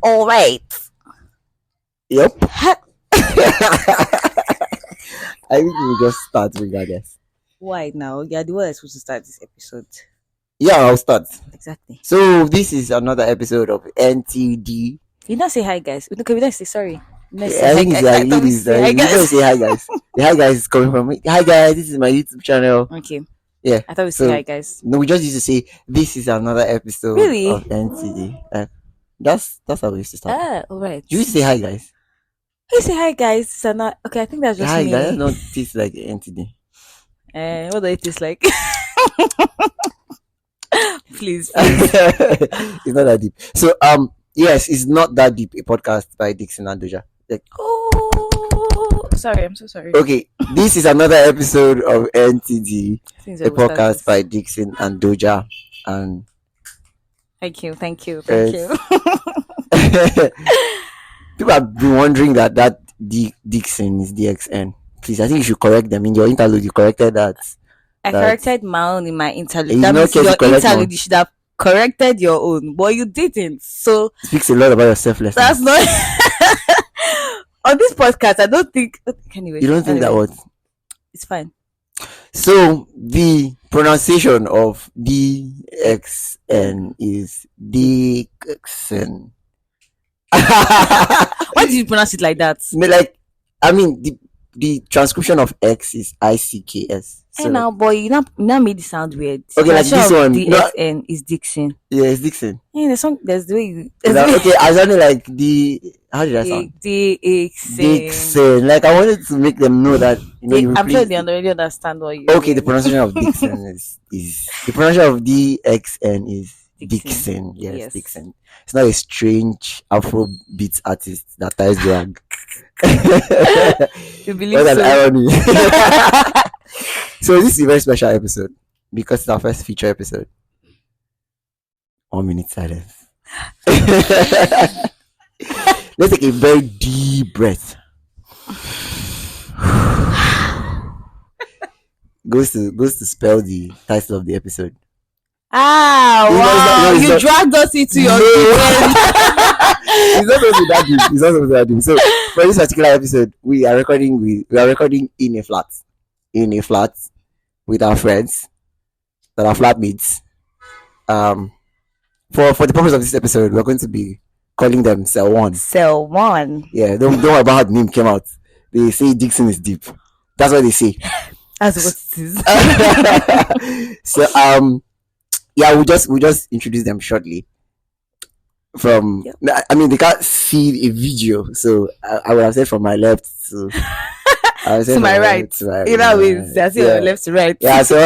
All right. Yep. I think we just start regardless. Why now? Yeah, the one that's supposed to start this episode. Yeah, I'll start. Exactly. So this is another episode of NTD. You don't say hi, guys. Okay, we don't say sorry. I think it's like ladies. You don't say hi, guys. The hi, guys is coming from me. Hi, guys. This is my YouTube channel. Okay. Yeah. I thought we say hi, guys. No, we just used to say this is another episode of NTD. That's how we used to start. All right. You used to say hi, guys. You say hi, guys. So not okay. I think that's just hi, me. guys. Not taste like NTD. What do it taste like? Please. It's not that deep. So yes, it's not that deep. A podcast by Dxn and Doja. Sorry, I'm so sorry. Okay, this is another episode of NTD, a podcast by Dxn and Doja. And thank you. People have been wondering that Dxn is Dxn. Please, I think you should correct them in your interlude. You corrected that. I corrected my own in my interlude. That means your interlude, you should have corrected your own, but you didn't. So it speaks a lot about your selflessness. That's not on this podcast. I don't think. Anyway, you don't think that what? It's fine. So the pronunciation of Dxn is Dxn. Why did you pronounce it like that? The transcription of X is ICKS. So now, boy, you now made it sound weird. Okay, like this one. Dxn is Dixon. Yeah, it's Dixon. Yeah, there's the way you. Okay, I sounded like how did I sound? Dixon. Like I wanted to make them know that I'm sure they already understand what you. Okay, the pronunciation of Dixon is the pronunciation of Dxn is Dixon. Yes, Dixon. It's not a strange Afrobeat artist that ties drag. You believe what an irony. So this is a very special episode because it's our first feature episode. 1 minute silence. Let's take a very deep breath. Goes to spell the title of the episode. Wow! You dragged us into your It's not supposed to be that deep. So for this particular episode, we are recording in a flat with our friends that are flatmates. For the purpose of this episode, we're going to be calling them Cell 1. Cell 1. Yeah, don't worry about how the name came out. They say Dixon is deep. That's what they say. That's what it is. So yeah, we just introduce them shortly. They can't see a video, so I would have said from my left to my right. You know, that's left to right. Yeah, so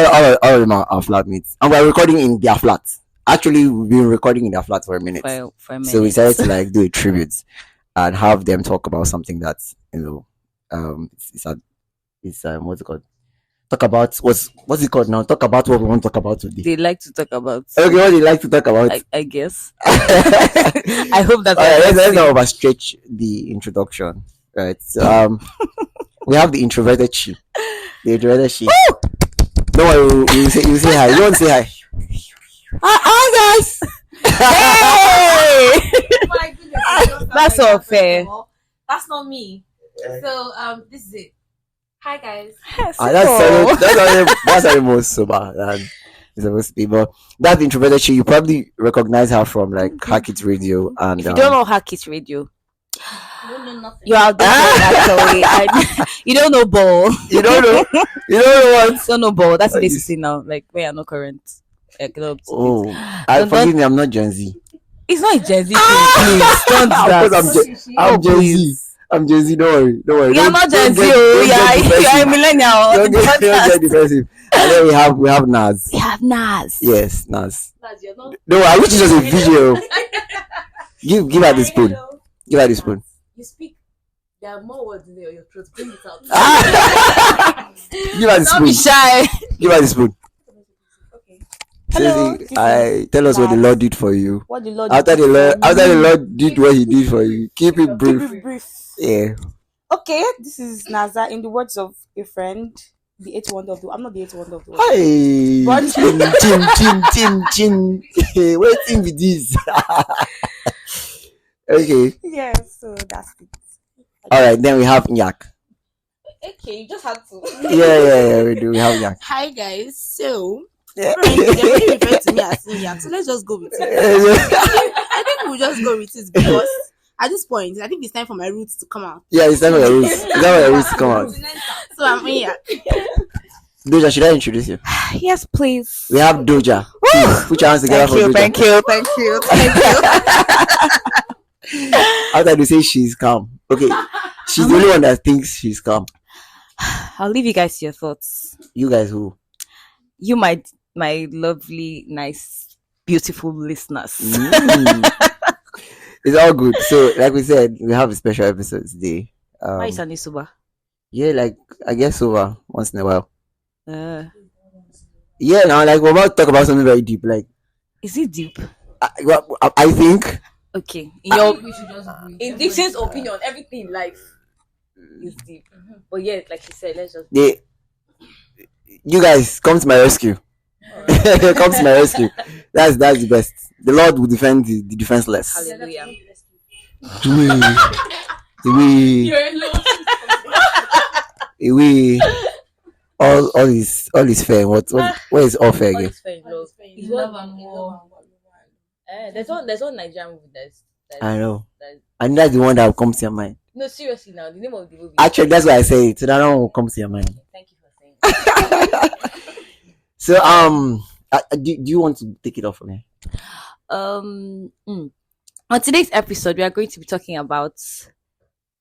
all of them are flatmates, and we're recording in their flat. Actually, we've been recording in their flat for a minute. For a minute. So we decided to do a tribute and have them talk about something that's it's what's it called? Talk about what's it called now? Talk about what we want to talk about today. They like to talk about. Okay, what they like to talk about? I guess. I hope that's. Let's not overstretch the introduction, right? So, we have the introverted she. The introverted she. Don't worry, you say hi. You want to say hi? Hi guys. Hey! My goodness, that's not fair. That's not me. So this is it. Hi guys. That's the most sober than it's supposed to be. But that introverted she, you probably recognize her from Hackit Radio. And if you don't know Hackit Radio, I don't know nothing. You're out there actually. You don't know ball. You don't know what? You don't know ball. That's what they say now. Like we are not current. Forgive me, I'm not Gen Z. It's not a Gen Z thing, please. Don't do that. I'm Gen Z. I'm Gen Z. Don't worry. You're not Gen Z. You're a millennial. Don't get defensive. And then we have Nas. We have Nas. Yes, Nas. You're not. No, I wish it was a video. Give her the spoon. Give her the spoon. You speak. There are more words in your throat. Bring it out. Give her the spoon. Don't be shy. Give her the spoon. Hello. Tell us what the Lord did for you. What the Lord after the Lord did what He did for you. Keep it brief. Yeah. Okay, this is Naza. In the words of a friend, the 8th wonder of the world. I'm not the 8th wonder of the world. Hey, Chin. Hey, waiting with this. Okay. Yeah, so that's it. All right. Then we have Nyak. Okay, you just had to. Yeah. We do. We have Nyak. Hi guys. So Yeah. apparently they're already referring to me as Inyak, so let's just go with it. I think we'll just go with it because at this point, I think it's time for my roots to come out. Yeah, it's time for your roots. It's time for your roots to come out. So I'm Inyak. Doja, should I introduce you? Yes, please. We have Doja. Please, put your hands together for Doja. Thank you. After they say she's calm. Okay. She's the only one that thinks she's calm. I'll leave you guys to your thoughts. You guys who? You, my lovely, nice, beautiful listeners. It's all good. So, like we said, we have a special episode today. Why is Anisuba? Yeah, like I guess over once in a while. Uh, Yeah, now like we're about to talk about something very deep. Like is it deep? I think Okay. In your We should just breathe. in Dixon's opinion, everything in life is deep. But yeah, like you said, let's just you guys come to my rescue. Come to my rescue. That's the best. The Lord will defend the defenseless. hallelujah. We You're alone. we all is fair. What is all fair All again? is fair in love. It's Love what- and war. there's one Nigerian movie that's I know. that- And that's the one that will come to your mind. no, seriously now. The name of the movie. Actually, that's why I say it. So that one will come to your mind. Thank you for saying that. So do you want to take it off from here? On today's episode, we are going to be talking about.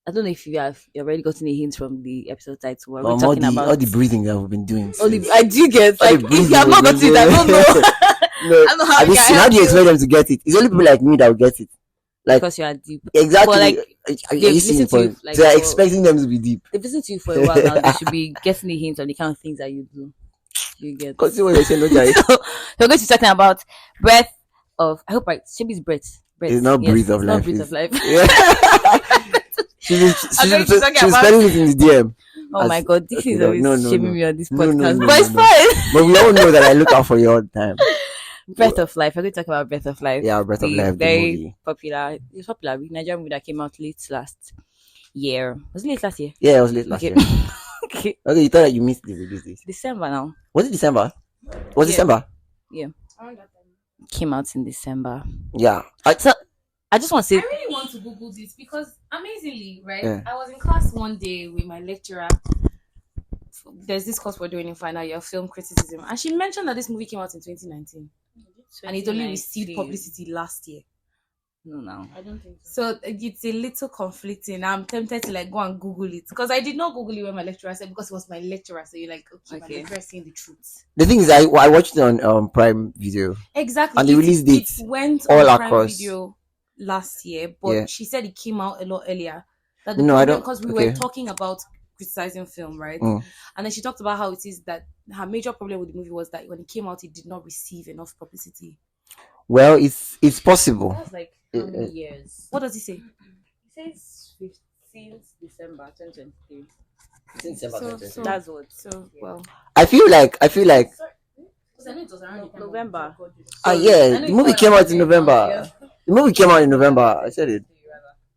I don't know if you already gotten a hint from the episode title. We're All talking about the breathing that we've been doing. I do get all like the if breathing you have not we've gotten been it, I don't doing. know. No, I don't know how have you you seen, how do you expect them to get it? It's only people like me that will get it. Like because you are deep. exactly. But, like, are they've you seeing the listened to you, point? like, So they're for- expecting them to be deep. They've listened to you for a while now. They should be getting a hint on the kind of things that you do. You get. Because what you're saying, don't you? So we're going to be talking about breath of. I hope right. Maybe it's breath. Breath. It's not breathe of it's life, Not breathe it's- of life. Yeah. she's I'm going to talk about- spelling it in the DM. Oh my god, this Okay, is no, always no, shaming no. me on this No, no, podcast. no, But it's no. fine. But we all know that I look out for you all the time. Breath of Life. We're going to talk about Breath of Life. Yeah, Breath of The Life, the very movie. popular. It's popular. Nigerian movie that came out late last year. Was it late last year? Yeah, it was late last Okay. year. Okay. Okay, you thought that you missed the release date. December now. Was it December? Was it Yeah. December? Came out in December. Yeah. So I just want to say I really want to Google this because amazingly, right? Yeah. I was in class one day with my lecturer. There's this course we're doing in final year, film criticism, and she mentioned that this movie came out in 2019 and it only received 2019. publicity last year. No. I don't think so. So it's a little conflicting. I'm tempted to like go and Google it because I did not Google it when my lecturer said because it was my lecturer. So you're like, okay, my Okay. lecturer is saying the truth. The thing is, I watched it on Prime Video. Exactly. And the release date it went all on Prime across. Video last year, but Yeah. she said it came out a lot earlier. That No, I don't- because we okay. were talking about criticizing film, right? Mm. And then she talked about how it is that her major problem with the movie was that when it came out, it did not receive enough publicity. Well, it's possible. That's like how how many many years? What does he say? It says 15th December 2023. So- That's what. So well, I feel like November. yeah, the movie came out in November. The movie came out in November. I said it.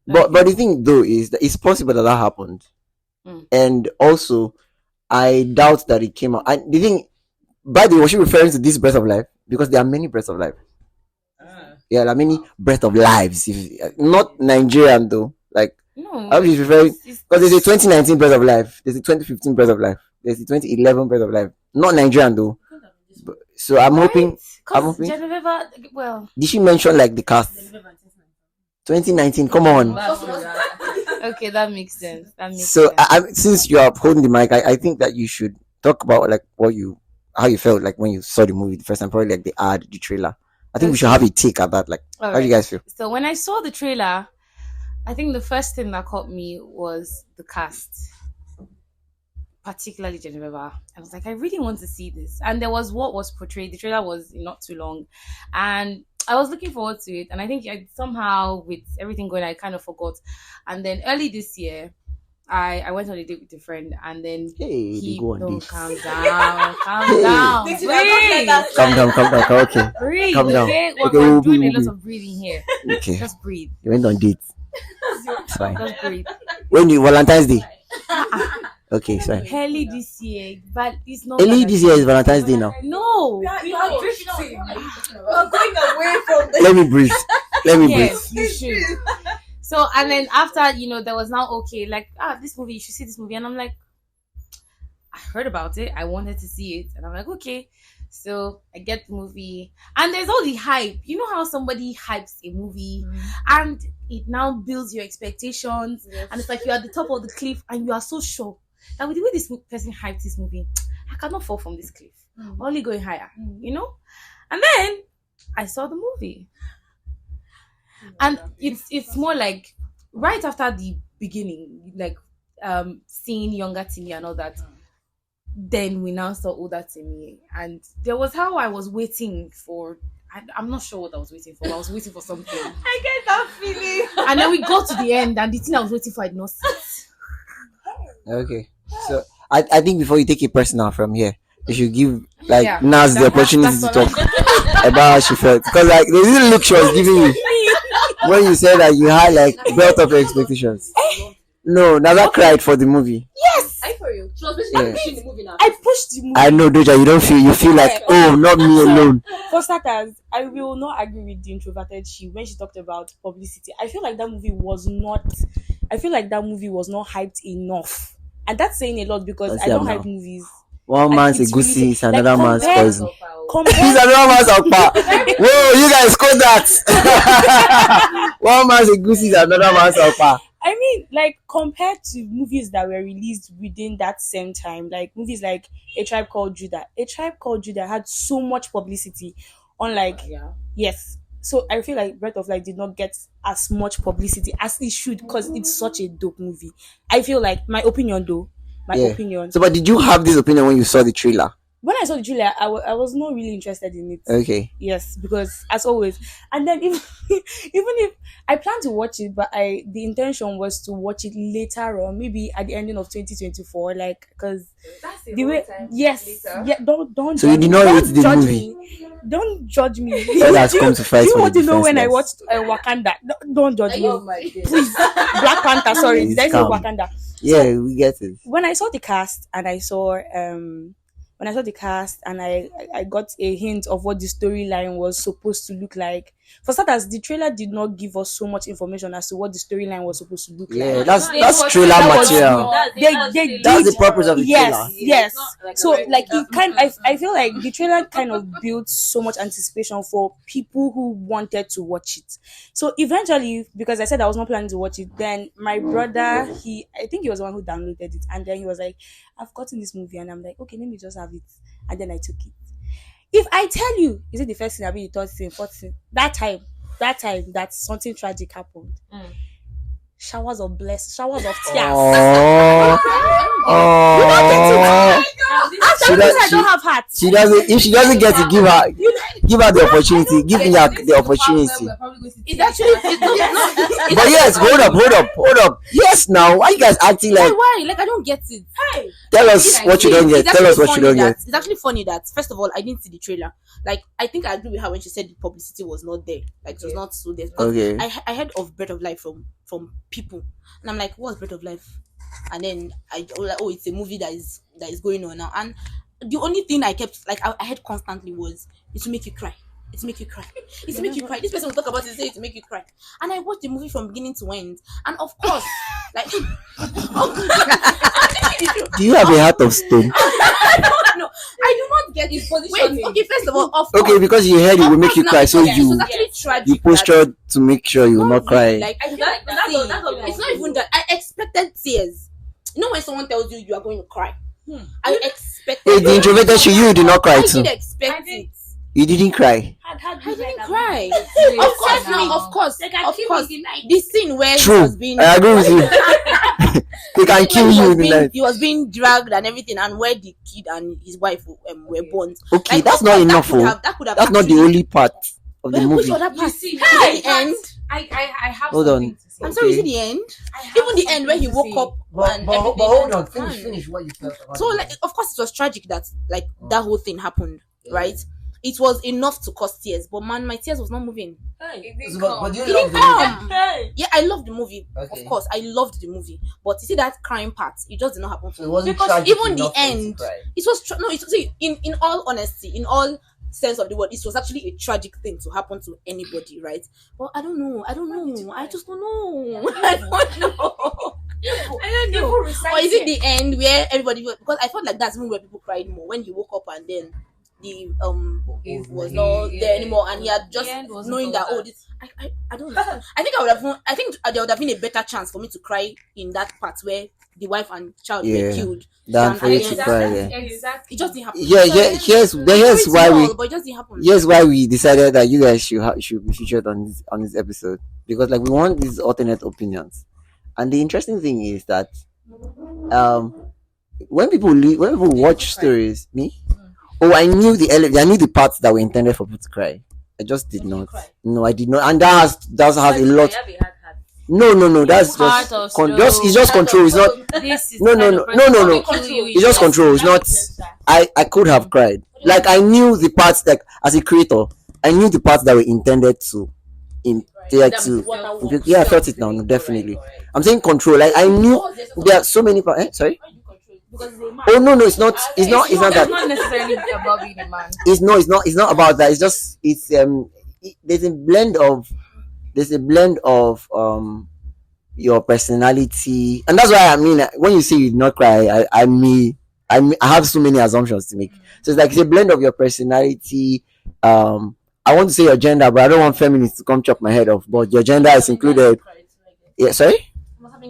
But the thing though is that it's possible that happened, Mm. and also I doubt that it came out. And the thing, by the way, was she referring to this breath of life? Because there are many breaths of life. Yeah, there are many breath of lives. If not Nigerian though, like no. I hope she's referring it's- because there's a 2019 breath of life, there's a 2015 breath of life, there's a 2011 breath of life. Not Nigerian though. So I'm hoping. I'm Because hoping. Genevieve, well, Did she mention like the cast? 2019. Come on. okay, that makes sense. That makes So sense. since you are holding the mic, I think that you should talk about like how you felt like when you saw the movie the first time, probably like the ad, the trailer. I think we should have a take at that. Like, All how do you right. guys feel? So when I saw the trailer, I think the first thing that caught me was the cast, particularly Genevieve. I was like, I really want to see this. And there was what was portrayed. The trailer was not too long, and I was looking forward to it. And I think somehow with everything going, I kind of forgot. And then early this year, I went on a date with a friend, and then Hey, they go on no, dates. calm down, calm Hey. down, This is breathe, Calm down. Okay. breathe. Calm down. Okay, Okay, we're we'll doing a be- lot of breathing here. Okay. Just breathe, You went on dates. It's fine. just breathe. When you Valentine's Day? Okay, it's fine. Early this year, but it's not. Early this year is Valentine's Day now. No. You are drifting. We're going away from the Let me breathe. Yes, you should. So, and then after, there was now okay, like, this movie, you should see this movie. And I'm like, I heard about it. I wanted to see it. And I'm like, okay. So I get the movie. And there's all the hype. You know how somebody hypes a movie and it now builds your expectations. And it's like you're at the top of the cliff and you are so sure that with the way this person hyped this movie, I cannot fall from this cliff. Only going higher, And then I saw the movie. And it's more like right after the beginning, like seeing younger Timmy and all that. Then we now saw older Timmy, and there was how I was waiting for. I'm not sure what I was waiting for. I was waiting for something, I get that feeling. and then we got to the end, and the thing I was waiting for, I did not see it. Okay. So I think before you take it personal from here, you should give like Yeah, Naz the opportunity that's to what talk about how she felt. Because like the little look she was giving you when you said that you had like built up your expectations. No, Naza cried for the movie. I for you. She was basically Yeah. pushing the movie now. I pushed the movie. I know, Doja, you feel like, oh, not me alone. For starters, I will not agree with the introverted she when she talked about publicity. I feel like that movie was not hyped enough. And that's saying a lot because Let's I see don't now. hype movies. One And man's a it's goosey, really- it's another like, man's compare- poison. He's Compared, another man's alpa. Whoa, you guys call that. One man's a goosey, is another man's alpa. I mean, like compared to movies that were released within that same time, like movies like A Tribe Called Judah. A Tribe Called Judah had so much publicity. Unlike yes. So I feel like Breath of Life did not get as much publicity as it should because it's such a dope movie. I feel like my opinion though. Yeah. Opinion. So, but did you have this opinion when you saw the trailer? When I saw the trailer, I was not really interested in it. Okay. Yes, because as always, and then even if I plan to watch it, but the intention was to watch it later on, maybe at the ending of 2024, like because the way don't So you judge did me. not Don't rate the judge movie? me. Don't judge me. God has come to fight Do you for want the to know when I defenseless. watched Wakanda? Don't judge me. Oh my God. Please, Black Panther. Sorry, Please did I say calm. Wakanda? Yeah, we get it. When I saw the cast and I saw I got a hint of what the storyline was supposed to look like. For starters, the trailer did not give us so much information as to what the storyline was supposed to look Yeah, like. that's trailer that was- material. They That's the did- purpose of the trailer. Yes. So like I feel like the trailer kind of built so much anticipation for people who wanted to watch it. So eventually, because I said I was not planning to watch it, then my brother, I think he was the one who downloaded it, and then he was like, I've gotten this movie, and I'm like, okay, let me just have it. And then I took it. If I tell you, is it the first thing, I mean the third thing, fourth thing, that time that something tragic happened. Showers of tears. Oh, oh. After She this, does- I don't have heart. She doesn't. If she doesn't get to give her the opportunity, give me the opportunity. It's actually But yes, hold up. Yes, now why you guys acting like? why? Like I don't get it. Tell us what you don't get. It's Tell us actually what you funny don't that- get. It's actually funny that first of all I didn't see the trailer. Like I think I agree with her when she said the publicity was not there. Like it was not so there. Because Okay. I heard of Breath of Life from people, and I'm like, what's Breath of Life? And then I was like, oh, it's a movie that is going on now. And the only thing I kept like I heard constantly was it to make you cry. It's to make you cry. It's to make you cry. This person will talk about it, say it to make you cry. And I watched the movie from beginning to end. And of course, like Do you have a heart of stone? no, I do not get his position. Wait, okay, first of all, of Okay, course, because you heard it will make you cry, so it you was actually tragic. you postured to make sure you will not cry. Like I feel like it's not even that. I expected tears. You know when someone tells you are going to cry, I expected. Hey, the introverted you did not cry I too. did expect it. You didn't cry. I didn't cry. Of course, no, of course, The scene where he True. was being, I agree with you. They can kill you in the night. He was being dragged and everything, and where the kid and his wife were born. Okay, Like, that's of not course, enough. That could have That's not the actually- only part of the Which movie. other part? At the end, I have Hold something on. to say. I'm sorry, is it Okay. the end? I have Even the end where he something to woke say. up But, and but, everything. but hold on, fine. finish what you felt about So, the like, movie. of course, it was tragic that like that whole thing happened, right? It was enough to cause tears, but man, my tears was not moving. It didn't So, come. but you It love didn't the movie. come. Yeah, I loved the movie. Okay. Of course, I loved the movie. But you see that crying part, it just did not happen. So it wasn't because tragic even the enough for you to end, cry. it was no. It see, in all honesty, in all sense of the word, it was actually a tragic thing to happen to anybody, right? But I don't know. I just don't know. I don't know. I don't know. Or is it the end where everybody? Because I felt like that's when where people cried more when he woke up and then the was not there anymore, and he had just knowing that I don't know. I think there would have been a better chance for me to cry in that part where the wife and child were killed than for you to Exactly. cry. Yeah. It just didn't happen. Yeah. Here's why we. But it just didn't happen. Here's why we decided that you guys should be featured on this episode, because like we want these alternate opinions, and the interesting thing is that when people watch stories, I knew the parts that were intended for people to cry. I just did not. No, I did not, and that has a lot. No. That's it's just control. It's not. No. It's just control. It's not. I could have cried. Like I knew the parts, like as a creator, I knew the parts that were intended to, I felt it now. No, definitely. I'm saying control. Like I knew there are so many parts. Sorry. Oh no, it's not. It's not that. It's not necessarily about being a man. It's not about that. It's just there's a blend of your personality, and that's why I mean when you say you did not cry, I have so many assumptions to make. So it's like it's a blend of your personality. I want to say your gender, but I don't want feminists to come chop my head off. But your gender is included. Yeah, sorry.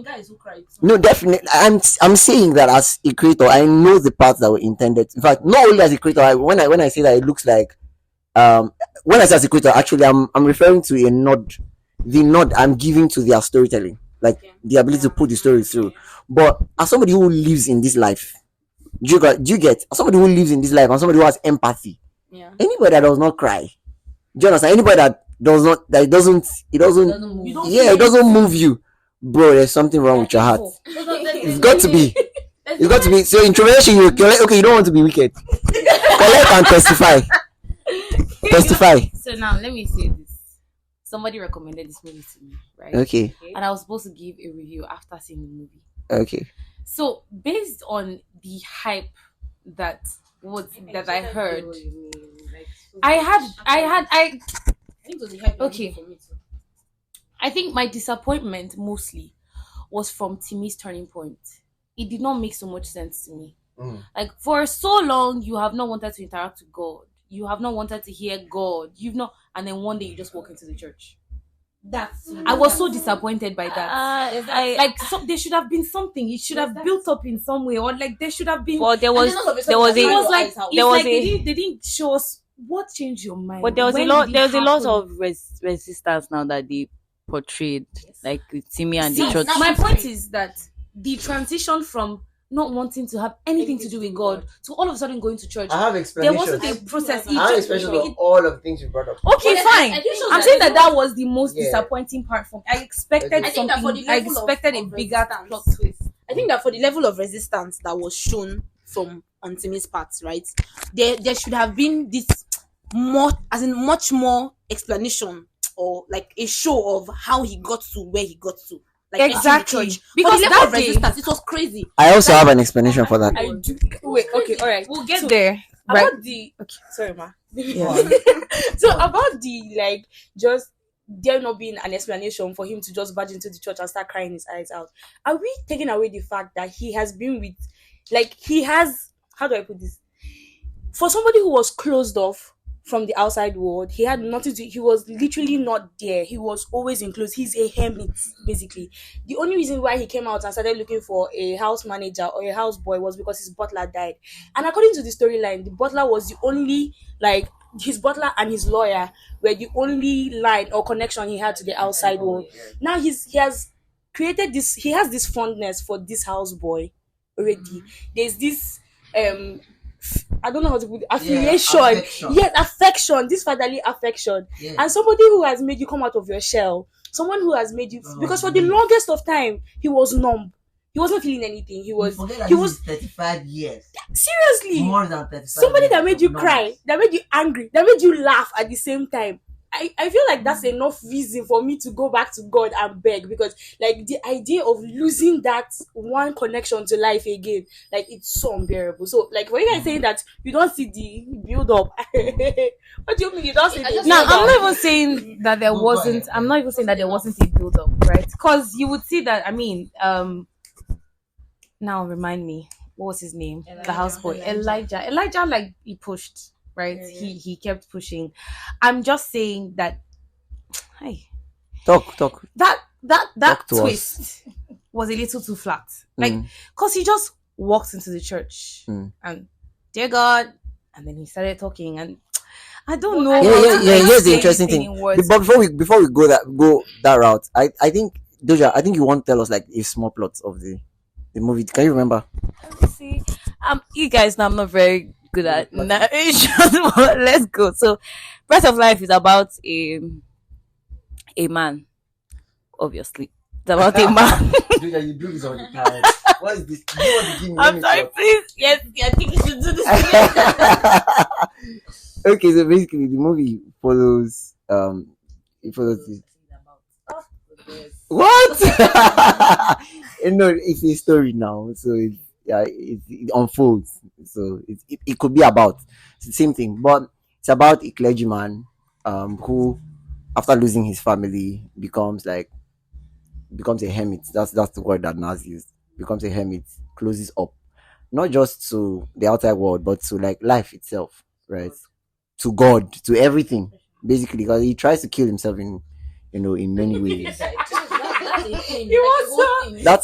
Guys who cried. No, definitely. I'm saying that as a creator, I know the parts that were intended. In fact, not only as a creator, when I say that, it looks like when I say as a creator, actually, I'm referring to the nod I'm giving to their storytelling, like the ability to put the story through. But as somebody who lives in this life, do you get? As somebody who lives in this life and somebody who has empathy, anybody that does not cry, do you understand? Anybody that does not, that it doesn't move you. Bro, there's something wrong with your heart. It's got to be. It's got to be. So introversion, you don't want to be wicked. Collect and testify. So now let me say this. Somebody recommended this movie to me, right? Okay. And I was supposed to give a review after seeing the movie. Okay. So based on the hype that I heard, I think it was the hype Okay. for me too. I think my disappointment mostly was from Timmy's turning point. It did not make so much sense to me. Like for so long, you have not wanted to interact with God. You have not wanted to hear God. And then one day you just walk into the church. I was so disappointed by that. There should have been something. It should have built up in some way, or like there should have been. Well, they didn't show us what changed your mind. But there was a lot of resistance now that they portrayed, like with Timmy and the church. My point is that the transition from not wanting to have anything to do with God to all of a sudden going to church. I have explanations. There wasn't a process. I have explanations of all of the things you brought up. Okay, fine. I'm saying that was the most disappointing part for me. I expected something. I expected a bigger plot twist. I think that for the level of resistance that was shown from Timmy's part, right? There should have been this much more explanation, or like a show of how he got to where he got to. Like exactly, because the level of resistance, it was crazy. I also have an explanation for that. I do. Wait, okay, all right. We'll get there. About the sorry, ma. Yeah. So about the just there not being an explanation for him to just barge into the church and start crying his eyes out. Are we taking away the fact that he has been with, how do I put this? For somebody who was closed off from the outside world, he had nothing to, he was literally not there. He was always enclosed. He's a hermit, basically. The only reason why he came out and started looking for a house manager or a house boy was because his butler died. And according to the storyline, the butler was the only, his butler and his lawyer were the only line or connection he had to the outside world. Now he has created this, he has this fondness for this house boy already. There's this I don't know how to put it, affiliation. Yes, affection, this fatherly affection. And somebody who has made you come out of your shell, someone who has made you, because for the longest of time he was numb. He wasn't feeling anything. He was 35 years. Seriously, More than 35 somebody years that made you of cry, knowledge. that made you angry, that made you laugh at the same time. I feel like that's enough reason for me to go back to God and beg, because like the idea of losing that one connection to life again, like it's so unbearable. So like when you guys saying that you don't see the build up, what do you mean you don't see the Now, build I'm up? not even saying that there Go wasn't. ahead. I'm not even saying that there wasn't a build up, right? Because you would see that. I mean, now remind me, what was his name? The houseboy, Elijah. Elijah, like he pushed, right? He kept pushing. I'm just saying that. Hey, Talk. that Talk to twist was a little too flat. Like, because he just walked into the church and dear God, and then he started talking, and I don't know. Yeah. Here's the say interesting anything thing. in words. But before we go that route, I think Doja, I think you want to tell us like a small plot of the movie. Can you remember? See, you guys know I'm not very good at narration, but let's go. So, Breath of Life is about a man, obviously. It's about a man. Doja, you do this all the time. What is this? Do you want to give me I'm sorry, please. Yes, I think you should do this again. Okay, so basically the movie follows it follows this. What? No, it's a story now, so it unfolds. So it could be about it's the same thing, but it's about a clergyman who, after losing his family, becomes a hermit. That's the word that Nas used. Becomes a hermit, closes up, not just to the outside world, but to like life itself, right? To God, to everything, basically, because he tries to kill himself in many ways. That's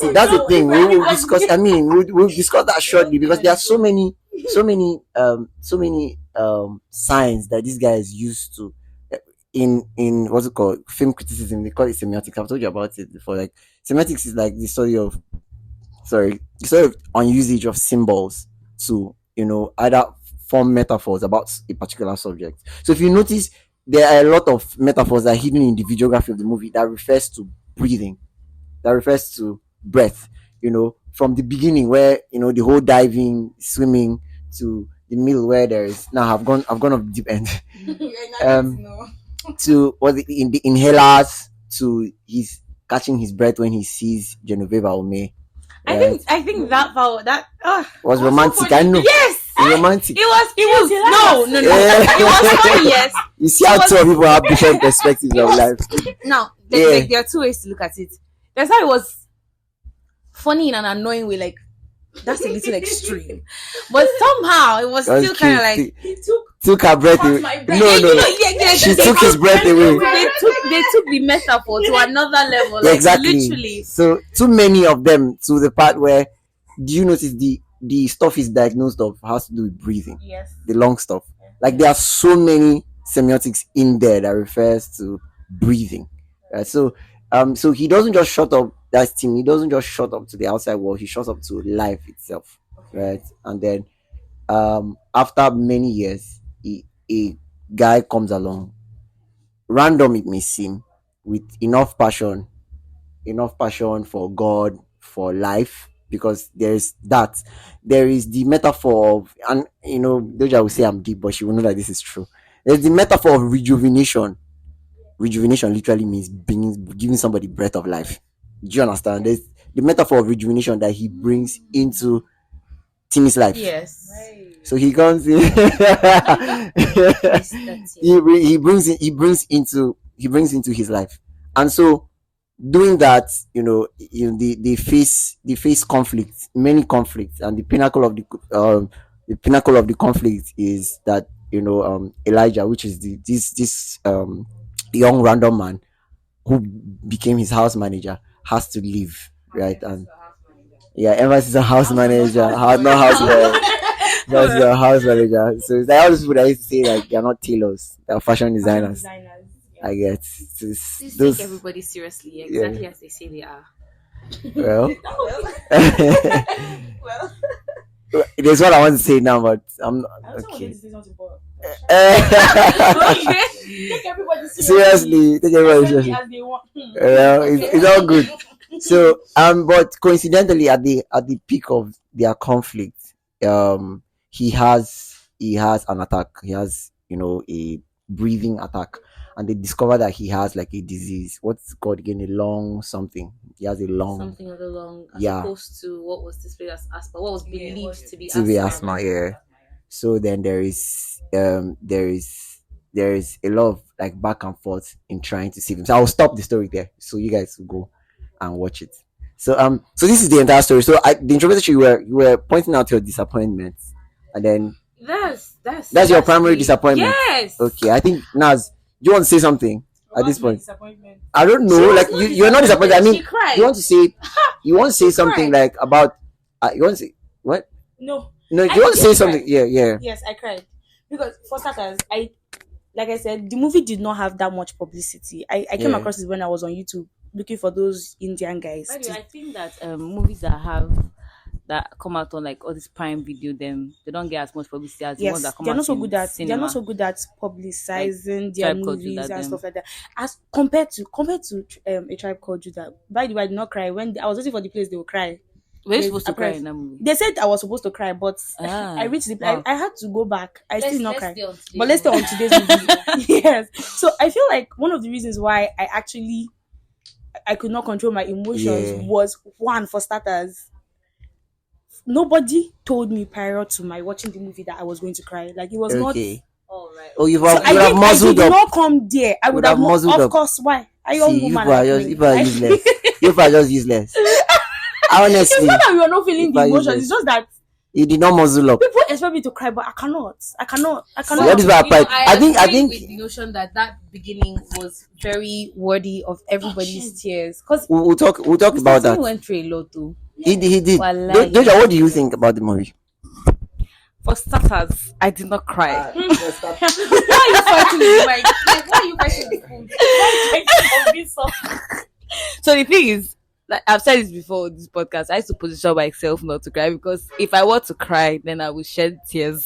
the thing. We will discuss. I mean, we'll discuss that shortly, because there are so many signs that this guy is used to in what's it called, film criticism. They call it semiotics. I've told you about it before. Like semiotics is like the study of unusage of symbols to either form metaphors about a particular subject. So if you notice, there are a lot of metaphors that are hidden in the videography of the movie that refers to breathing, that refers to breath. From the beginning where the whole diving, swimming, to the middle where there is now I've gone off the deep end. To what in the inhalers, to his catching his breath when he sees Genoveva Ome. Right? I think that part Was romantic. I know. yes, Romantic. it was no. Yeah. It was funny. Yes. You see how two people have different perspectives of life. Now, Yeah. there are two ways to look at it. There's how it was funny in an annoying way, like that's a little extreme, but somehow it was That was still kind of cute. like Took her breath away. No. She took his breath away. They took the metaphor to another level, like Exactly. literally. So too many of them, to the part where, do you notice the stuff is diagnosed of has to do with breathing, Yes. the long stuff. Like there are so many semiotics in there that refers to breathing. Right? So he doesn't just shut up that team. He doesn't just shut up to the outside world. He shuts up to life itself, right? And then after many years, a guy comes along, random it may seem, with enough passion for God, for life, because there is the metaphor of, and Doja will say I'm deep, but she will know that this is true. There's the metaphor of rejuvenation. Rejuvenation literally means giving somebody breath of life. Do you understand? There's the metaphor of rejuvenation that he brings into Timmy's life. Yes. So he comes in. he brings into his life, and so doing that, they face conflict, many conflicts, and the pinnacle of the conflict is that Elijah, which is this young random man who became his house manager, has to leave, right? And yeah, emphasis on house manager, not house boy. That's the house manager. So it's like all those people that used to say like they're not tailors, they're fashion designers. I get Please those. take everybody seriously, exactly as they say they are. Well, there's what I want to say now, but I'm not okay. Okay. Take everybody Seriously, take everybody seriously. as they want. It's all good. So but coincidentally at the peak of their conflict, he has an attack. He has, a breathing attack, and they discover that he has like a disease. What's it called again? A lung something. He has a lung Something of the long, as Yeah. opposed to what was displayed as asthma, what was believed to be to be asthma. asthma. Yeah. So then there is a lot of like back and forth in trying to save him. So I'll stop the story there, so you guys will go and watch it. So this is the entire story. So the introduction, you were pointing out your disappointments, and then That's your primary the- disappointment. Yes. Okay, I think Naz, do you want to say something at this point? Disappointment. I don't know. Like you're not disappointed. I She mean, cried. you want to say something like about. You want to say what? No. No, I you want to say did something? cry. Yeah. Yes, I cried because for starters, like I said, the movie did not have that much publicity. I came Yeah. across it when I was on YouTube looking for those Indian guys. By the way, I think that movies that come out on like all this Prime Video, them they don't get as much publicity as the Yes, ones that come they're out not so in good at cinema. they're not so good at publicizing Like their Tribe Called movies Judah, and them. stuff like that. As compared to A Tribe Called Judah. By the way, I did not cry when I was waiting for the place. They would cry. Were you Yes, supposed to cry apparently. in that movie? They said I was supposed to cry, but Ah, I reached the wow. I had to go back. I still did not cry. stay on today's But let's stay on today's movie. Yes. So I feel like one of the reasons why I could not control my emotions Yeah. was, one, for starters, nobody told me prior to my watching the movie that I was going to cry. Like it was not. Okay. All right. Oh, you So have I you have did muzzled up. not come there. I would have muzzled of up. course. Why? Are you See, a you woman? people are Like just me? you people are useless. You people are just useless. It's Honestly, not that we are not feeling the If I emotions. useless. It's just that you did not muzzle up. people expect me to cry, but I cannot. So that is why I think with the notion that beginning was very worthy of everybody's tears, because we'll talk about He that. went through a lot too. He did. Wallahi. Doja, what do you think about the movie? For starters, I did not cry. why are you fighting with the mic? Like, why are you fighting with the phone? So the thing is, like I've said this before on this podcast, I used to position myself not to cry because if I were to cry, then I would shed tears,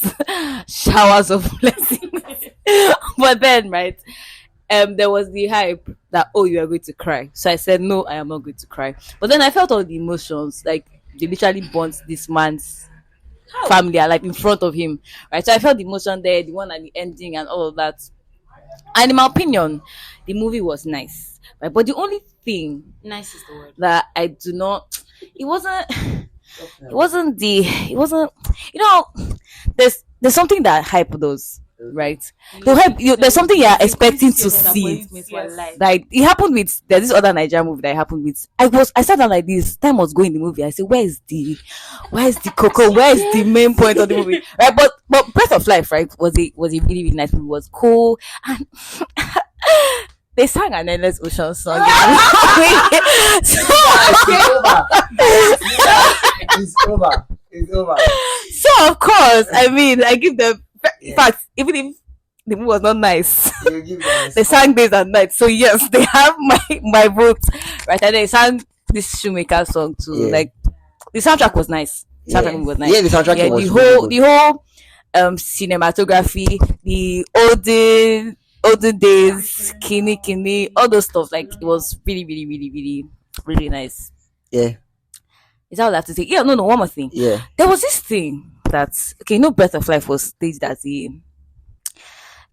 showers of blessings. But then, right, there was the hype that you are going to cry. So I said no, I am not going to cry. But then I felt all the emotions, like they literally burnt this man's family like in front of him, right? So I felt the emotion there, the one at the ending and all of that. And in my opinion, the movie was nice, right? But the only thing Nice is the word. that I do not, it wasn't, there's something that hype does, right? The hype, there's something you're expecting to see. Like it happened with there's this other Nigerian movie that it happened with. I sat down like this. Time was going in the movie. I said, where's the cocoa? Where is the main point of the movie? Right? But Breath of Life, right, was a really, really nice movie. It was cool. And they sang an Endless Ocean song. It's over. So of course, I mean, I give them. In fact, even if the movie was not nice, they sang days and nights. So yes, they have my vote, right? And they sang this Shoemaker song too. Yeah. Like the soundtrack was nice. The soundtrack was nice. Yeah, the soundtrack was the really whole cinematography, the olden days, kini, all those stuff. Like it was really, really, really, really, really nice. Yeah. Is that all I have to say? Yeah, no, one more thing. Yeah. There was this thing that Breath of Life was staged as a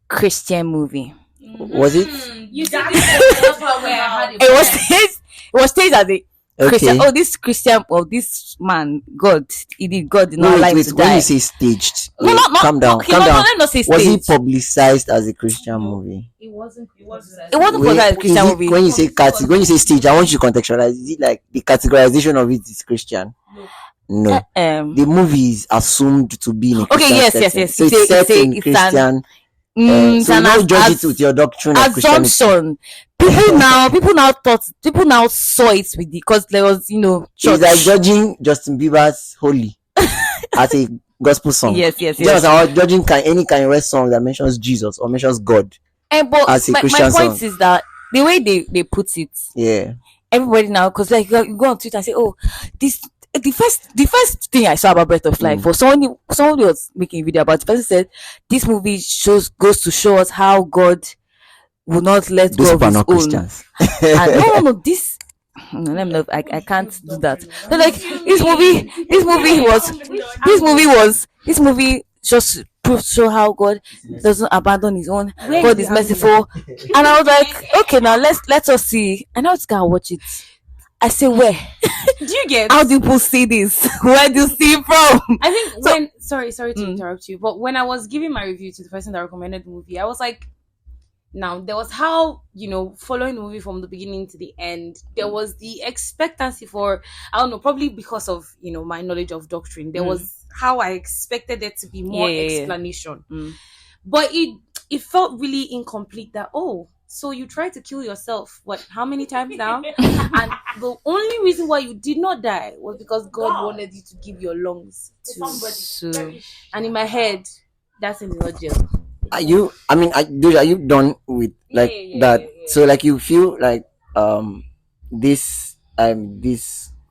Christian movie. Was it? You see, that's where I had It was staged as a Christian. Okay. Oh, this Christian, this man, God did not Wait, like to when die. you say staged, No, not calm down, okay, calm down. let me not say Was it staged. publicized as a Christian movie? It wasn't. It wasn't When, publicized as a Christian is it- movie. when you say when you say stage, I want you to contextualize. Is it like the categorization of it is Christian? No. The movie is assumed to be in a Christian yes, setting. yes. So it's set in Christian. It's So an don't judge it with your doctrine of Christianity. assumption. People now saw it with because there was church. It's like judging Justin Bieber's "Holy" as a gospel song. Yes. Just about judging any kind of song that mentions Jesus or mentions God. But as a my Christian point song. is that the way they put it, Yeah. everybody now, because like you go on Twitter and say, oh, this the first thing I saw about Breath of Life was someone was making a video about it. The person said this movie goes to show us how God will not let Those go people of are his not own. Christians. And no, this. No, let me know. I can't do that. So like this movie just proves to show how God doesn't abandon his own. God is merciful. And I was like, okay, now let us see. And I was gonna watch it. I say, where? Do you get? How do people see this? Where do you see it from? I think when sorry to interrupt you, but when I was giving my review to the person that recommended the movie, I was like, now there was how, following the movie from the beginning to the end, there was the expectancy for, I don't know, probably because of my knowledge of doctrine, there was how I expected there to be more explanation. But it felt really incomplete. That so you tried to kill yourself how many times now? And the only reason why you did not die was because God wanted you to give your lungs to somebody. And in my head, that's in the jail. Doja, are you done with that? Yeah. So like you feel like this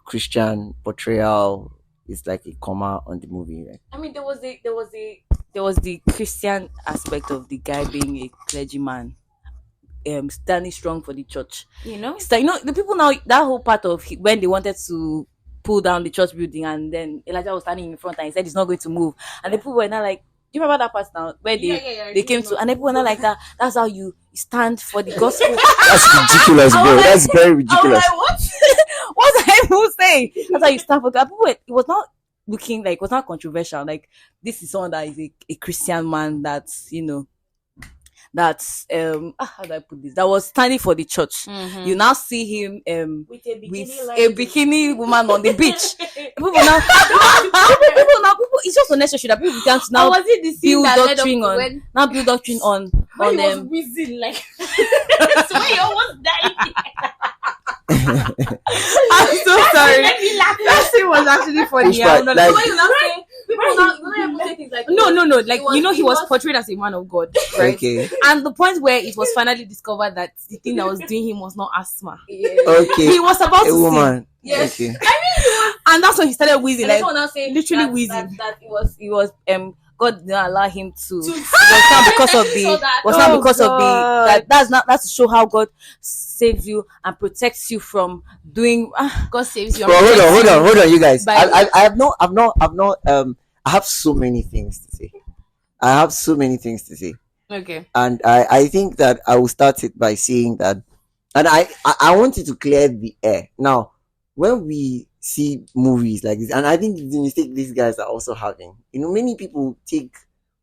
Christian portrayal is like a comma on the movie, right? I mean, there was the Christian aspect of the guy being a clergyman, standing strong for the church. It's like, the people now, that whole part of when they wanted to pull down the church building, and then Elijah was standing in front and he said he's not going to move, and the people were not like, do you remember that part now where they came to, and everyone like that? That's how you stand for the gospel. That's ridiculous, bro. That's very ridiculous. I was like, what? What's I even saying? That's how you stand for God. It was not looking like, it was not controversial. Like, this is someone that is a Christian man that's how do I put this? That was standing for the church. You now see him with a bikini woman on the beach. People now, it's just unnecessary that people can now build doctrine on them. Whizzing like so he almost died. I'm so sorry. That scene was actually funny. No. Like, he was portrayed as a man of God, right? Okay. And the point where it was finally discovered that the thing that was doing him was not asthma. Okay. He was about a to woman. sing. Yes. Okay. And that's when he started wheezing, like literally that, wheezing. That it was God did not allow him to. It was not because of the. That's to show how God saves you and protects you from doing. God saves you. Well, hold on, you guys. I have so many things to say. Okay. And I think that I will start it by saying that, and I wanted to clear the air. Now, when we see movies like this, and I think the mistake these guys are also having, many people take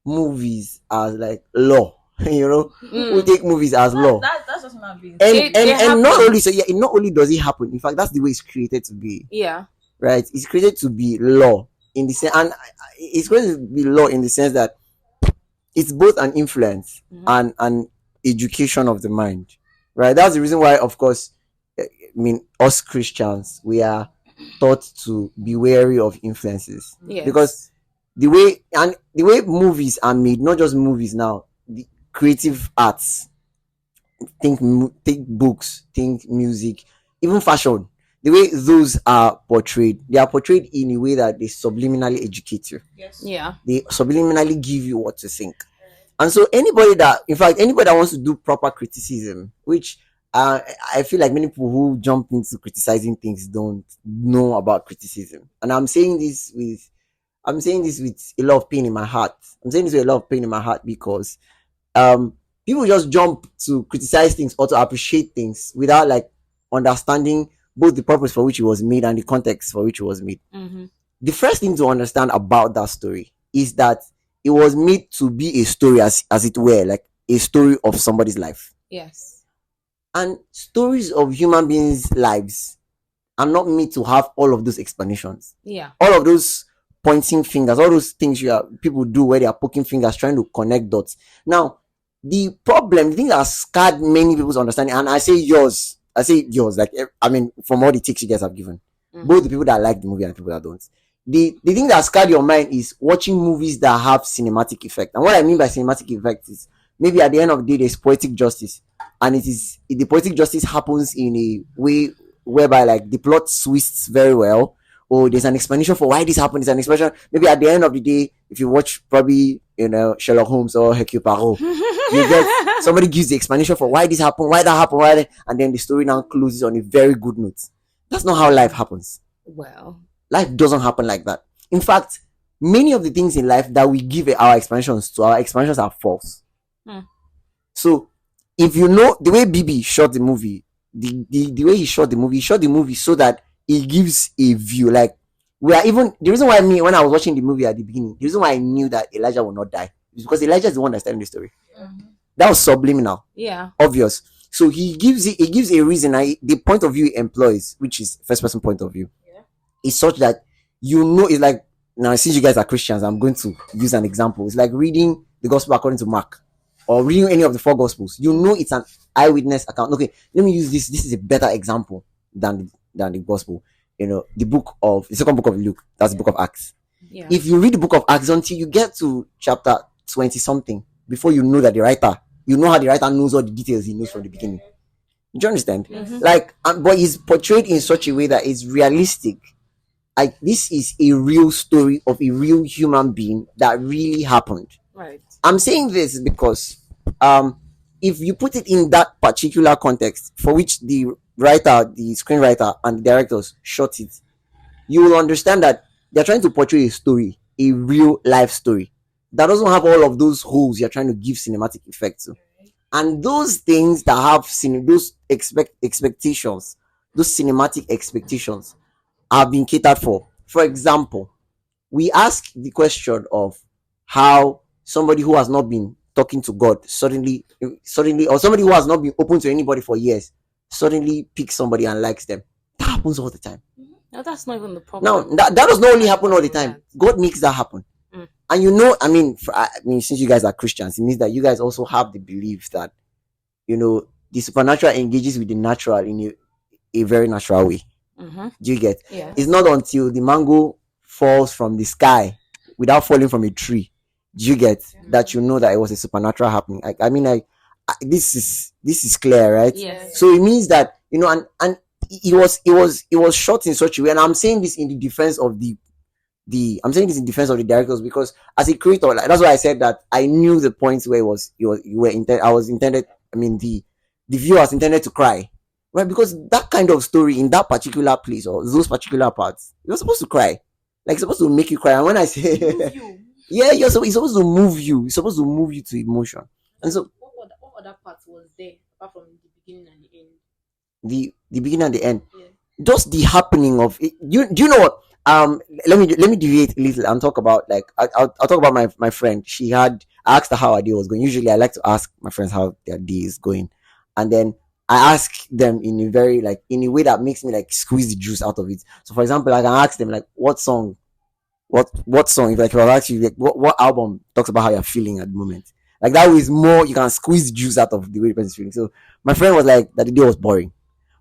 movies as like law. We take movies as law. That's just not being. And not only so, not only does it happen. In fact, that's the way it's created to be. Yeah. Right. It's created to be law in the sense, and it's going to be law in the sense that it's both an influence and an education of the mind. Right. That's the reason why, of course, us Christians, we are taught to be wary of influences. Yes. Because the way movies are made, not just movies now, the creative arts, think books, think music, even fashion, the way those are portrayed, they are portrayed in a way that they subliminally educate you. Yes. Yeah. They subliminally give you what to think. And so anybody that wants to do proper criticism, which I feel like many people who jump into criticizing things don't know about criticism. And I'm saying this with a lot of pain in my heart. Because people just jump to criticize things or to appreciate things without like understanding both the purpose for which it was made and the context for which it was made. The first thing to understand about that story is that it was made to be a story, as it were, like a story of somebody's life. Yes. And stories of human beings' lives are not made to have all of those explanations. Yeah. All of those pointing fingers, all those things people do where they are poking fingers, trying to connect dots. Now, the thing that has scarred many people's understanding, and I say yours, like, from all the takes you guys have given, both the people that like the movie and the people that don't. The thing that scarred your mind is watching movies that have cinematic effect. And what I mean by cinematic effect is maybe at the end of the day, there's poetic justice. And the poetic justice happens in a way whereby like the plot twists very well, oh, there's an explanation for why this happened. There's an explanation. Maybe at the end of the day, if you watch probably, Sherlock Holmes or Hercule Poirot, you get somebody gives the explanation for why this happened, why that happened, and then the story now closes on a very good note. That's not how life happens. Well, Life doesn't happen like that. In fact, many of the things in life that we give our explanations to, our explanations are false. So, if you know the way Bibi shot the movie, the way he shot the movie so that it gives a view. Like, we are even the reason why when I was watching the movie at the beginning, the reason why I knew that Elijah will not die is because Elijah is the one that's telling the story. That was subliminal, obvious. So he gives a reason. The point of view he employs, which is first person point of view, is such that it's like, now since you guys are Christians, I'm going to use an example. It's like reading the gospel according to Mark, or reading any of the 4 gospels. It's an eyewitness account. Okay, let me use this. This is a better example than the gospel. The second book of Luke, that's the book of Acts. If you read the book of Acts until you get to chapter 20 something, before you know that the writer, how the writer knows all the details he knows from the beginning. Do you understand? Like, but it's portrayed in such a way that it's realistic. Like, this is a real story of a real human being that really happened. Right. I'm saying this because if you put it in that particular context for which the writer, the screenwriter, and the directors shot it, you will understand that they're trying to portray a story, a real life story that doesn't have all of those holes you're trying to give cinematic effects to. And those things that have those expectations, those cinematic expectations, have been catered for. For example, we ask the question of how somebody who has not been talking to God suddenly, or somebody who has not been open to anybody for years, suddenly picks somebody and likes them. That happens all the time. No, that's not even the problem. Now, that does not only happen all the time. God makes that happen. And since you guys are Christians, it means that you guys also have the belief that, the supernatural engages with the natural in a very natural way. Do you get? Yeah. It's not until the mango falls from the sky without falling from a tree, do you get, that you know that it was a supernatural happening. This is clear, right? Yes. So it means that, and it was shot in such a way, and I'm saying this in the defense of I'm saying this in defense of the directors, because as a creator, like, that's why I said that I knew the points where the viewer was intended to cry, right? Because that kind of story in that particular place or those particular parts, you're supposed to cry, like, it's supposed to make you cry. And when I say, it's supposed to move you. It's supposed to move you to emotion. And so, what other parts was there apart from the beginning and the end? The beginning and the end, just the happening of it. Do you know what? Let me deviate a little and talk about, like, I'll talk about my friend. I asked her how her day was going. Usually I like to ask my friends how their day is going, and then I ask them in a way that makes me, like, squeeze the juice out of it. So for example, I can ask them, like, what song, if I ask you, like, what album talks about how you're feeling at the moment. Like, that way is more, you can squeeze the juice out of the way the person's feeling. So my friend was like that the day was boring.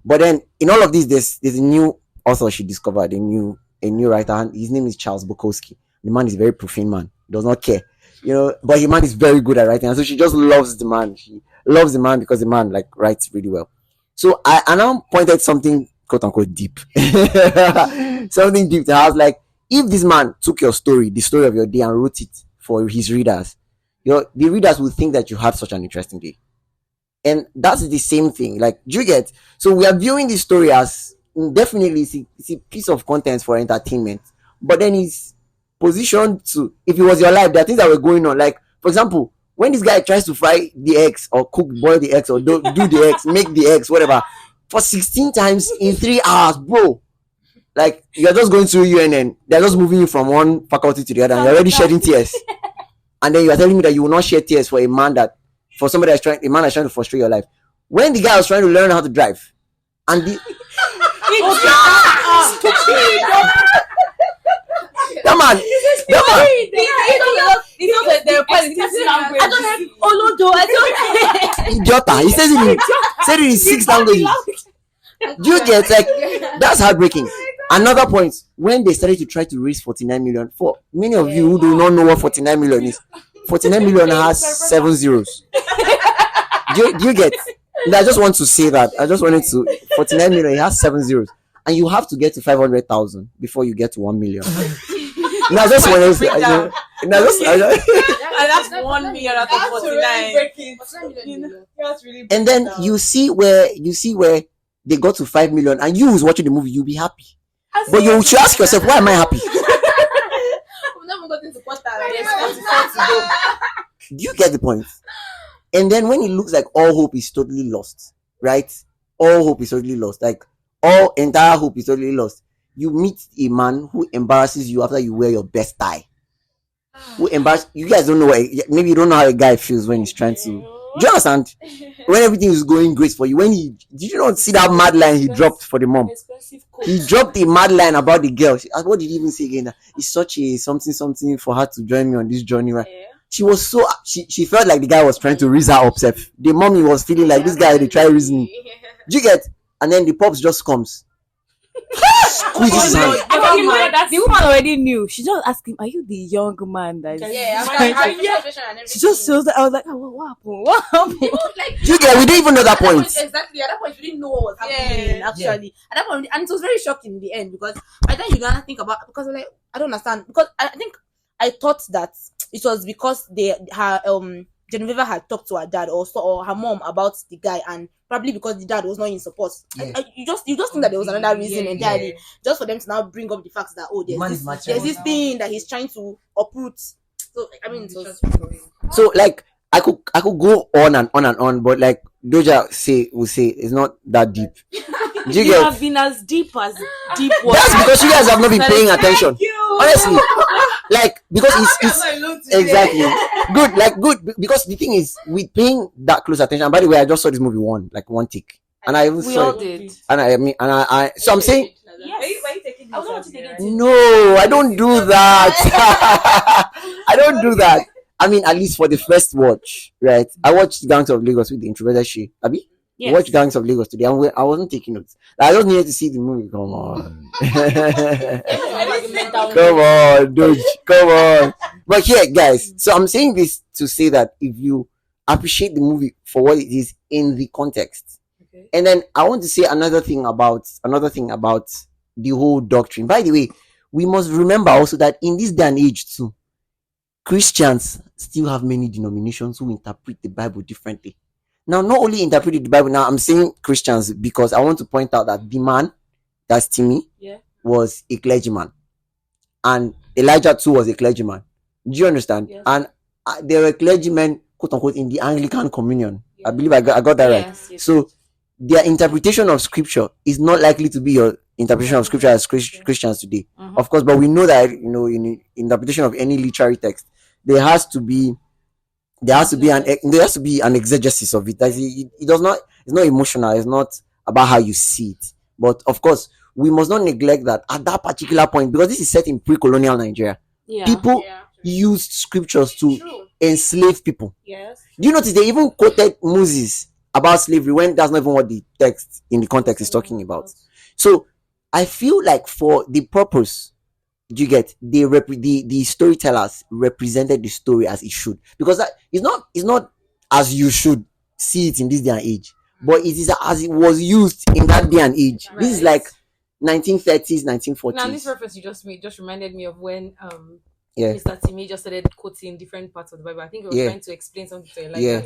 But then in all of this, there's a new author she discovered, a new writer, and his name is Charles Bukowski. The man is a very profane man. He does not care, but the man is very good at writing, and so she just loves the man. She loves the man because the man, like, writes really well. So I now pointed something quote unquote deep, something deep. I was like, if this man took your story, the story of your day, and wrote it for his readers, the readers will think that you had such an interesting day. And that's the same thing. Like, do you get? So we are viewing this story as definitely it's a piece of content for entertainment, but then it's positioned to, if it was your life, there are things that were going on. Like, for example, when this guy tries to fry the eggs or boil the eggs or do the eggs, make the eggs, whatever, for 16 times in 3 hours, bro. Like, you're just going through UNN, they're just moving you from one faculty to the other, and you're already shedding tears. And then you are telling me that you will not shed tears for a man that's trying to frustrate your life. When the guy was trying to learn how to drive, and that man, Jota, he said it in 6 languages. Do you get? Like, that's heartbreaking. Another point, when they started to try to raise 49 million, for many of you who do not know what 49 million is, 49 million has 7 zeros. Do you get? And I just want to say that. 49 million, it has 7 zeros. and you have to get to 500,000 before you get to 1 million. Now just when I say, and that's 1 million out of 49. And then you see where they got to 5 million, and you who's watching the movie, you'll be happy. But you should ask yourself, why am I happy? We've never got into quarter. Do you get the point? And then when it looks like all hope is totally lost, right? All hope is totally lost. Like all entire hope is totally lost. You meet a man who embarrasses you after you wear your best tie. Who embarrass you guys don't know maybe you don't know how a guy feels when he's trying to. Do you understand? When everything is going great for you. Did you not see that mad line he dropped for the mom? He dropped a mad line about the girl. What did he even say again? It's such a something for her to join me on this journey, right? Yeah. She was so she felt like the guy was trying to raise her up. The mommy was feeling like this guy they try raising me. Do you get? And then the pops just comes. Squeeze his hand. The woman already knew. She just asked him, "Are you the young man that?" She just shows that. I was like, "Oh, what happened? What happened?" You get? We didn't even know that point. Exactly. At that point, we didn't know what was happening. Actually, at that point, and it was very shocking in the end because by the time you gonna think about because like I don't understand because I think I thought that it was because Genevieve had talked to her dad or her mom about the guy, and probably because the dad was not in support. Yeah. You just think that there was another reason entirely, just for them to now bring up the fact that there's this thing that he's trying to uproot. So I mean, so like I could go on and on and on, but like Doja will say it's not that deep. You have been as deep as deep water. That's because you guys have not been paying attention. Honestly, like because it's exactly good because the thing is with paying that close attention. And by the way, I just saw this movie one take, and I even saw it. Did. And I so I'm saying. Yes. Why are you taking this? No, I don't do that. I don't do that. I mean, at least for the first watch, right? I watched Gangs of Lagos with the introverted she. Abi? Yes. I watched Gangs of Lagos today, and I wasn't taking notes. I just needed to see the movie. Come on. Come on, dude. Come on. But here, guys, so I'm saying this to say that if you appreciate the movie for what it is in the context, okay. And then I want to say another thing about the whole doctrine. By the way, we must remember also that in this day and age too, Christians still have many denominations who interpret the Bible differently. Now, not only interpret the Bible, now I'm saying Christians because I want to point out that the man, that's Timmy, was a clergyman. And Elijah too was a clergyman. Do you understand? Yes. And there were clergymen, quote unquote, in the Anglican communion. Yes. I believe I got that right. Yes. So their interpretation of scripture is not likely to be your interpretation of scripture as Christians today. Uh-huh. Of course, but we know that, in interpretation of any literary text, there has to be an exegesis of it. It's not emotional. It's not about how you see it. But of course, we must not neglect that at that particular point, because this is set in pre-colonial Nigeria. Yeah. People used scriptures to enslave people. Yes. Do you notice they even quoted Moses about slavery when that's not even what the text in the context is talking about? So I feel like for the purpose, do you get, the storytellers represented the story as it should, because that it's not as you should see it in this day and age, but it is as it was used in that day and age. Right. This is like 1930s, 1940s. Now this reference you just made just reminded me of when Mr. Timmy just started quoting different parts of the Bible. I think he was trying to explain something to Elijah,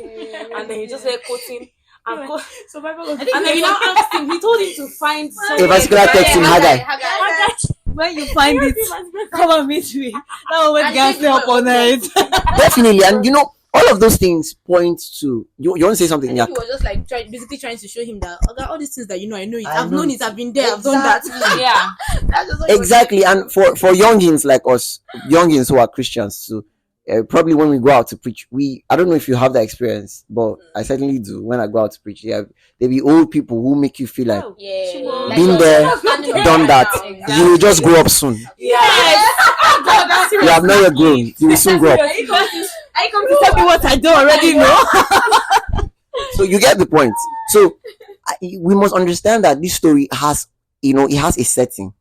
and then he just started quoting. So Bible, and then he now asked him. He told him to find a particular text in Haggai. When you find it, come and meet me. That one can stay up all night. Definitely, and all of those things point to you. You want to say something? Yeah. He was just like basically trying to show him that all these things that I know it. I've known it. I've been there. I've done that. Yeah, exactly. And for youngins like us, youngins who are Christians, so probably when we go out to preach, I don't know if you have that experience, but I certainly do. When I go out to preach, there be old people who make you feel like been there, done that. Exactly. You will just grow up soon. Yes. You have not yet grown. You will soon grow up. I come to tell me what I don't already know. So you get the point. So we must understand that this story has, it has a setting,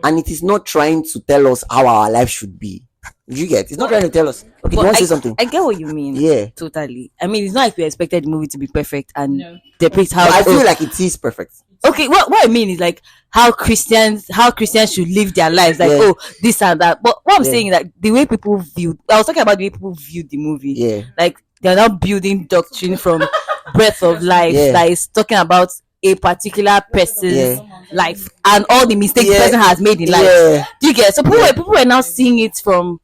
and it is not trying to tell us how our life should be. You get? It's not trying to tell us. Okay, do you want to say something? I get what you mean. Yeah. Totally. I mean, it's not like we expected the movie to be perfect and No. depict how. But I feel like it is perfect. Okay, what I mean is like how Christians should live their lives, like Yeah. this and that. But what I'm Yeah. saying is that the way people view, I was talking about the way people view the movie. Yeah. Like they're now building doctrine from Breath of Life Yeah. that is talking about a particular person's Yeah. life and all the mistakes the Yeah. person has made in life. Yeah. Do you get? So people were now seeing it from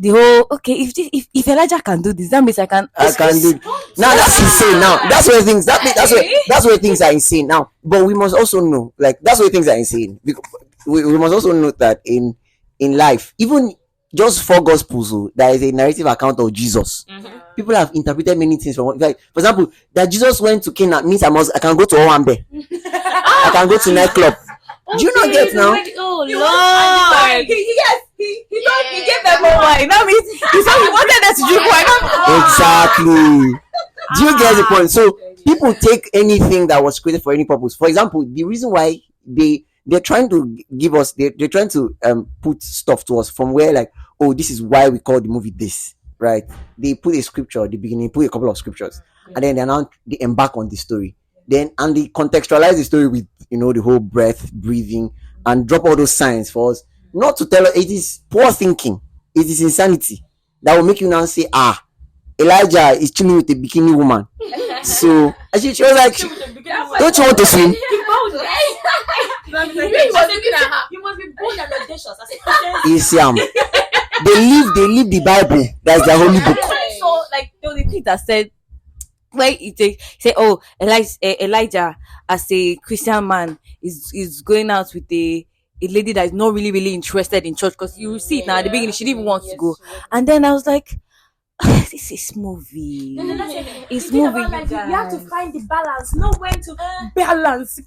the whole. Okay, if Elijah can do this, that means I can. I can do. Now that's insane. Now that's where things that's where things are insane. Now, but we must also know, like that's where things are insane. Because we must also note that in life, even just four gospels, there is a narrative account of Jesus. People have interpreted many things from. Like, for example, that Jesus went to Canaan means I can go to Owambe. I can go to nightclub. Do you not get now? Oh Lord! He gave them more wine. That means he said he wanted them to drink wine. Exactly. Do you get the point? So people take anything that was created for any purpose. For example, the reason why they're trying to give us they're trying to put stuff to us from where, like, oh, this is why we call the movie this, right? They put a scripture at the beginning, put a couple of scriptures, and then they embark on the story. Then and they contextualize the story with the whole breath, breathing, and drop all those signs for us. Not to tell us it is poor thinking, it is insanity that will make you now say, Elijah is chilling with a bikini woman. So she was like, don't you want to swim? You must be bold and audacious as a Christian. Isiam. They live the Bible. That's their holy book. So like there was a tweet that said, where he say, oh, Elijah as a Christian man is going out with a lady that is not really interested in church, because you see it now at the beginning she didn't even want to go, and then I was like, this is movie. It's movie. You have to find the balance, know when to balance.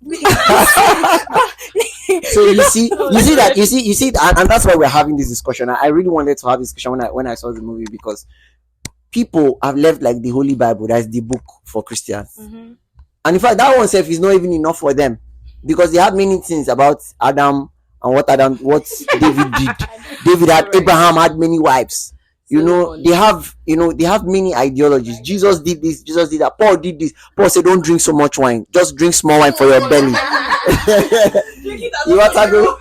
So you see, and that's why we're having this discussion. I really wanted to have this discussion when I saw the movie, because people have left like the Holy Bible, that's the book for Christians, and in fact that one self is not even enough for them, because they have many things about Adam and what David did. Abraham had many wives. They have many ideologies. Jesus did this, Jesus did that. Paul did this. Paul said, don't drink so much wine. Just drink small wine for your belly. You want to go?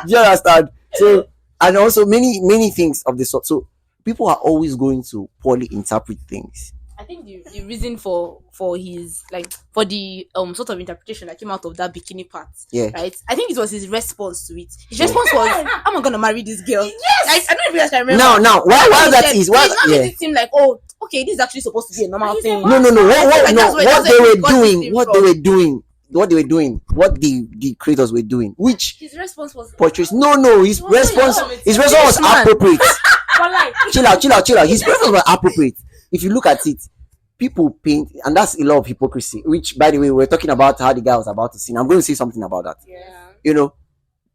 Do you understand? So, and also many things of the sort. So, people are always going to poorly interpret things. I think the reason for his, like, for the sort of interpretation that came out of that bikini part, right? I think it was his response to it. His response was, "I'm not gonna marry this girl." Yes, I don't know if you guys remember. Now, why that is why? It made it seem like, oh, okay, this is actually supposed to be a normal thing. No. What the creators were doing, which his response was portrays. His response was appropriate. Chill out. His response was appropriate. If you look at it, people paint, and that's a lot of hypocrisy. Which, by the way, we're talking about how the guy was about to sin. I'm going to say something about that. Yeah.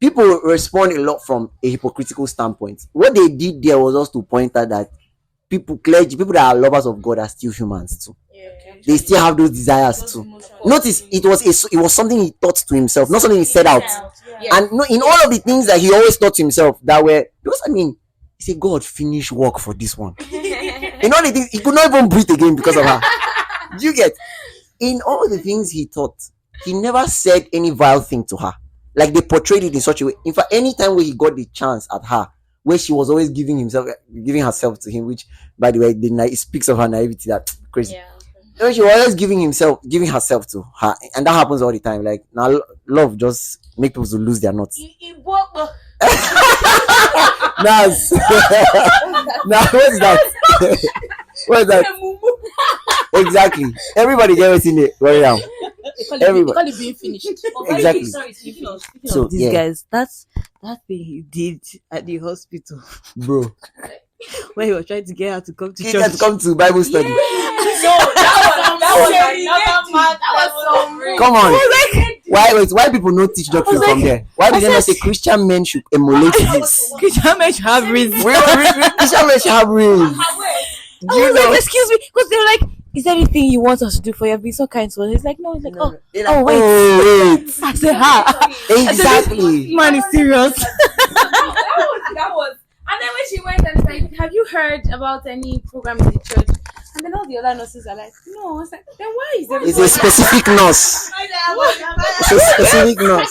People respond a lot from a hypocritical standpoint. What they did there was also to point out that people that are lovers of God are still humans too. They still have those desires too. Notice it was something he thought to himself, not something he said out. And in all of the things that he always thought to himself, that were, because he said, God, finish work for this one. In all the things, he could not even breathe again because of her. Do you get? In all the things he thought, he never said any vile thing to her. Like, they portrayed it in such a way. In fact, any time where he got the chance at her, where she was always giving herself to him, which, by the way, it speaks of her naivety. That crazy. Yeah. She was always giving herself to her, and that happens all the time. Like, now, love just make people to lose their nuts. Nice. Now, what's that? What's that? Exactly. Everybody get what's in it. Worry now. Everybody being finished. Exactly. So these guys, that's that thing he did at the hospital, bro. Where he was trying to get her to come to church. To come to Bible study. That was so come on. Why people not teach doctrine from there? Why did they not say Christian men should emulate this? Christian men should have rizz. Christian men should have rizz. Do you know? Excuse me, because they were like, is there anything you want us to do for you? I've been so kind to us. He's like, no. He's like, wait. I said, Exactly. Man is serious. That was. And then when she went and like, have you heard about any program in the church? And then all the other nurses are like, no. I was like, then why is It's a specific nurse. It's a specific nurse.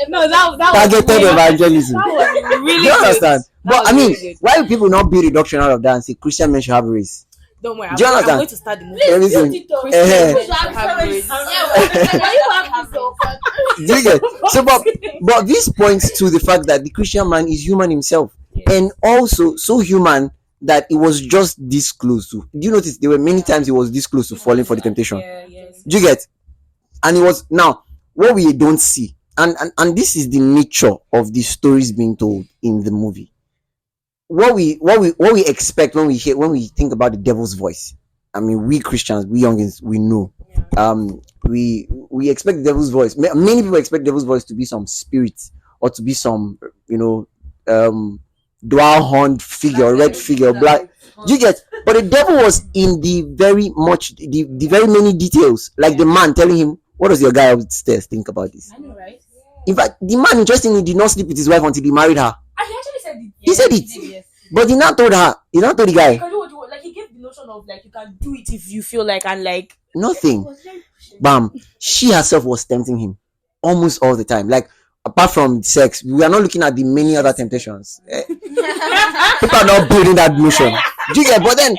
No, that was Targeted really- evangelism. That was really Do you understand? That But was I mean, really good. why do people not build a doctrine out of that and say Christian men should have race? Don't worry, Do you I'm understand? going to start the movie. Everything. Do you get? So, but this points to the fact that the Christian man is human himself, and also so human that it was just this close to. Do you notice there were many times he was this close to falling for the temptation? Yes. Do you get? And it was now what we don't see, and this is the nature of the stories being told in the movie. What we expect when we think about the devil's voice. I mean, we Christians, we youngins, we know. We expect the devil's voice. Many people expect devil's voice to be some spirit or to be some dual horned figure, red figure, black. Do you get? But the devil was in the very many details, like the man telling him, "What does your guy upstairs think about this?" I know, right? In fact, the man interestingly did not sleep with his wife until he married her. And he actually said it. He said it, Yes. but he not told her. He not told the guy Like he gave the notion of like you can do it if you feel like and like nothing. Bam. She herself was tempting him almost all the time. Like apart from sex, we are not looking at the many other temptations. People are not building that notion. Do you get? But then,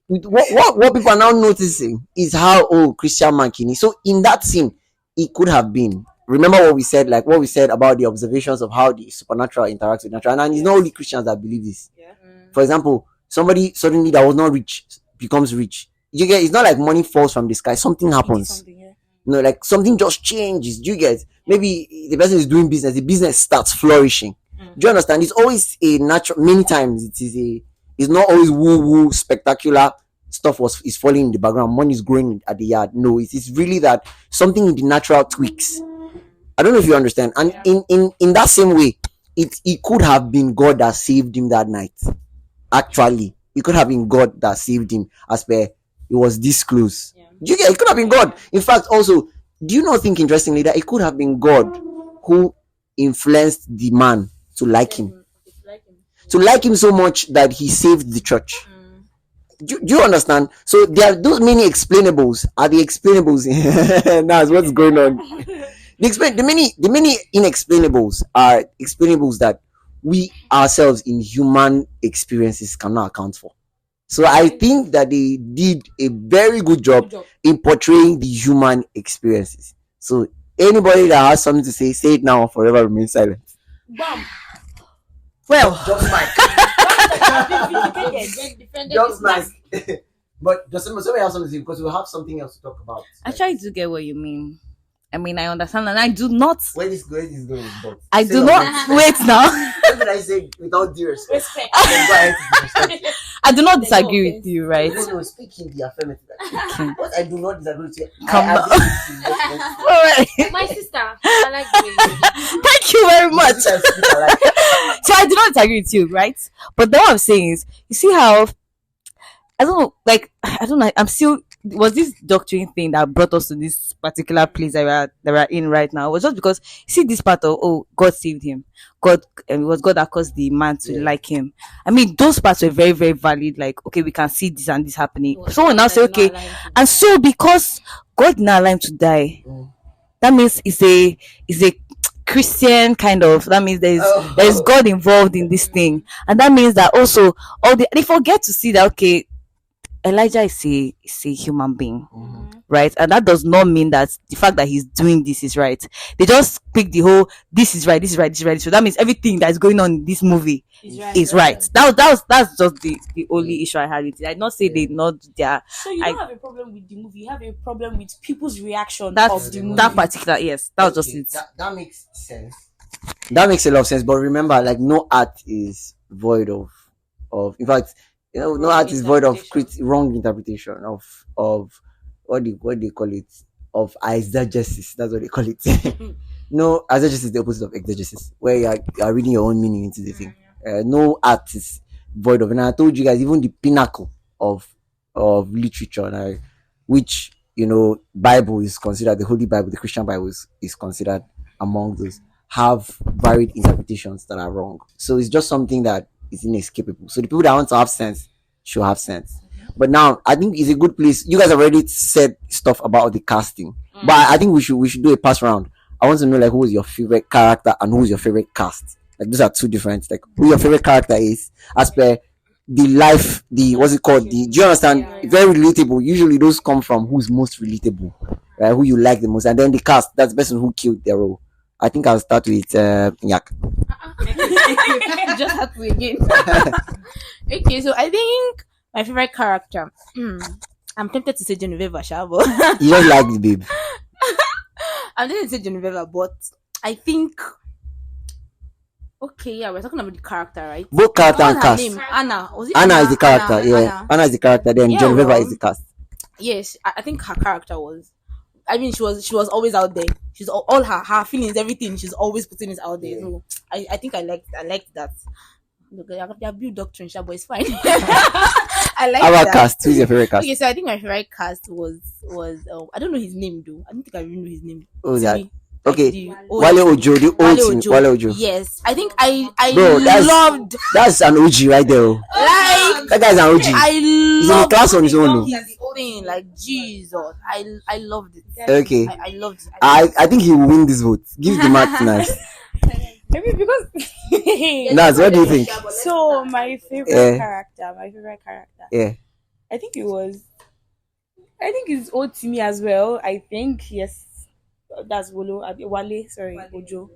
what people are now noticing is how Christian man can. So in that scene, it could have been. Remember what we said, like what we said about the observations of how the supernatural interacts with natural, and it's not only Christians that believe this. For example, somebody suddenly that was not rich becomes rich. You get? It's not like money falls from the sky. Something happens. No, like something just changes. Do you get? Maybe the person is doing business. The business starts flourishing. Do you understand? It's always a natural. Many times it's not always woo spectacular stuff is falling in the background. Money is growing at the yard. No, it's really that something in the natural tweaks. I don't know if you understand. And in that same way, it could have been God that saved him that night. Actually, it could have been God that saved him, as per it was this close. You get? It could have been God. In fact, also, do you not think interestingly that it could have been God who influenced the man to like him, so much that he saved the church? Do you understand? So there are those many explainables. Are the explainables? That's what's going on. The many inexplainables are explainables that we ourselves in human experiences cannot account for. So I think that they did a very good job in portraying the human experiences. So anybody that has something to say it now or forever remain silent. Well, Just but does somebody have something to say, because we'll have something else to talk about. I try to get what you mean. I mean, I understand, and I do not. Where this going, but I do not. Wait now. what did I say without due respect? Then go ahead to disrespect. I do not disagree with you, right? No, speak in the affirmative. What I do not disagree with you. Come I on. agree with you. All right. My sister, I like the way Thank you very much. You guys speak alike. So I do not disagree with you, right? But then what I'm saying is, you see how I don't know, like I don't know. I'm still was this doctrine thing that brought us to this particular place that we're in right now. It was just because you see this part of God saved him, it was God that caused the man to like him. I mean, those parts were very very valid. Like okay, we can see this and this happening. So we now say okay, and so because God now allowed him to die, that means it's a Christian kind of, that means there's God involved in this thing, and that means that also they forget to see that okay, Elijah is a human being, right? And that does not mean that the fact that he's doing this is right. They just pick the whole this is right, this is right, this is right. So that means everything that is going on in this movie is right. That's just the only issue I had with it. I not say they not their. So you don't have a problem with the movie. You have a problem with people's reaction of That's the movie. that particular that was just it. That makes sense. That makes a lot of sense. But remember, like no art is void of. In fact, no art is void of wrong interpretation of what they call it, of eisegesis. That's what they call it. No, eisegesis is the opposite of exegesis, where you are reading your own meaning into the thing. No art is void of. And I told you guys, even the pinnacle of literature, which Bible is considered, the Holy Bible, the Christian Bible is considered among those, have varied interpretations that are wrong. So it's just something that is inescapable. So the people that want to have sense should have sense. But now I think it's a good place. You guys have already said stuff about the casting, but I think we should do a pass round. I want to know like who is your favorite character and who is your favorite cast. Like those are two different. Like who your favorite character is as per the life, the what's it called? The do you understand? Very relatable. Usually those come from who's most relatable, right? Who you like the most, and then the cast. That's the person who killed their role. I think I'll start with Yak. Just have to again. Okay, so I think my favorite character. I'm tempted to say Genevieve Shabo. You just like the babe. I'm tempted to say Genevieve, but I think. Okay, yeah, we're talking about the character, right? Both character and What's her cast. name? Anna. Was it Anna is the character. Anna? Anna is the character. Then Yeah, Genevieve well, is the cast. Yes, I think her character was. I mean, she was always out there. She's all her feelings, everything. She's always putting it out there. So I think I liked that. Look, they're build doctrine, but it's fine. I like Our that. cast. Who's your favorite cast? Okay, so I think my favorite cast was I don't know his name though. I don't think I really know his name. Oh, that. Like Okay. the Wale Ojo, the old Wale team. Ojo. Wale Ojo. Yes, I think I Bro, loved that's an OG right there. Oh. like That guy's an OG. I He's in a loved class on his own. Oh. his thing, like Jesus. I loved it. Okay. I loved it. I think he will win this vote. Give the math nice. Maybe because Naz, what do you think? so my favorite Yeah. character, Yeah. I think it's old to me as well. I think yes, that's Wale. Sorry, Ojo.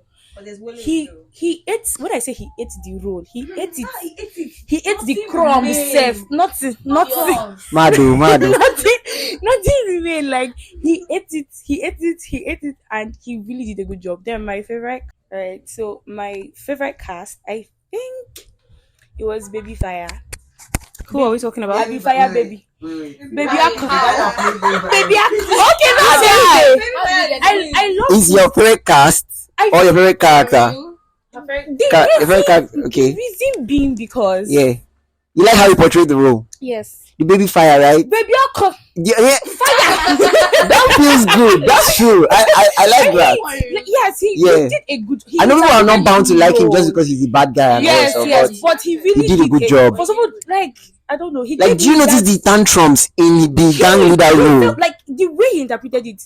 He ate. When I say he ate the roll, he ate it. He ate the crumb himself. Nothing. Mado. Nothing remain. Like he ate it, and he really did a good job. Then my favorite. Right. So my favorite cast, I think it was Baby Fire. Who are we talking about? Baby Fire, baby. Baby Aqua. Baby Aqua. Okay, no, I love Is your favorite cast or your favorite character? Your favorite character. the Okay. reason being because Yeah. You like how he portrayed the role. yes, The baby fire, right? Baby Aqua. Yeah. That feels good. That's true. I like that. Yes, he Yeah. did a good. I know people are not interpreted bound to the like him role. just because he's a bad guy and Yes, all yes, that. but he really he did a good job. For someone like I don't know, he Like, gave do you me notice that- the tantrums in the gang leader role? Like the way he interpreted it,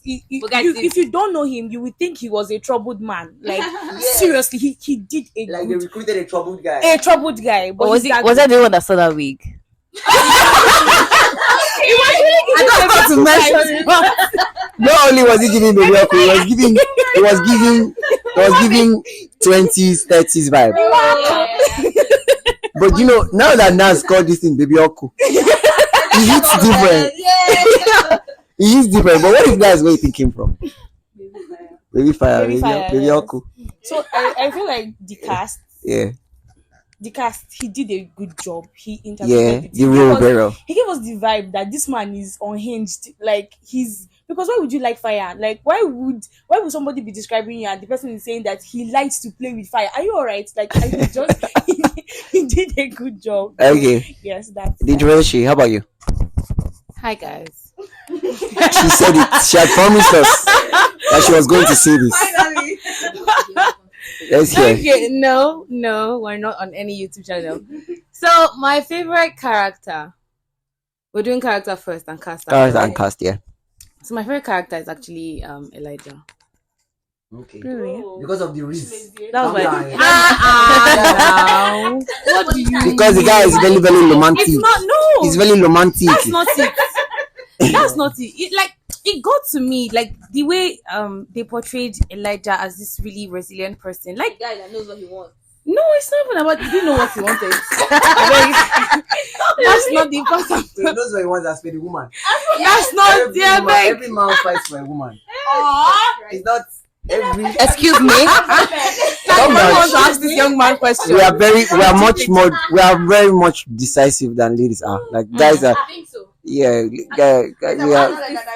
guys, if you don't know him, you would think he was a troubled man. Like seriously, he did a good, recruited a troubled guy. a troubled guy. But Or was he's it that was good. that the one that saw that wig? I don't know how to mention Not only was he giving baby Oku, he was giving 20s, 30s vibe. But you know, now that Nas called this thing baby Oku, he hits different. He hits different. But what if that's where he came from? Baby fire, baby yes. Oku. So I feel like the cast, Yeah, he did a good job. He yeah, interpreted it. the role very well. He gave us the vibe that this man is unhinged. Like he's because why would you like fire? Like why would somebody be describing you and the person is saying that he likes to play with fire? Are you alright? Like I just he did a good job. Okay, Yes, that's the introduction. How about you? Hi guys. She said it. She had promised us that she was going to say this. Let's hear. Okay, no, we're not on any YouTube channel. So my favorite character. We're doing character first and cast. Character after, and cast, yeah. So my favorite character is actually Elijah. Okay. Really? Because of the rizz. That was my what do you Because the guy is very, very romantic. It's not He's very romantic. That's not it. That's not it. It got to me like the way they portrayed Elijah as this really resilient person. Like guy that knows what he wants. no, it's not even about he didn't know what he wanted. That's not the important. He knows what he wants as for the woman. That's not the Every man fights for a woman. It's not every. Excuse me. I want to ask this young man question. We are very much decisive than ladies are. Like guys are. I think so. Yeah, we are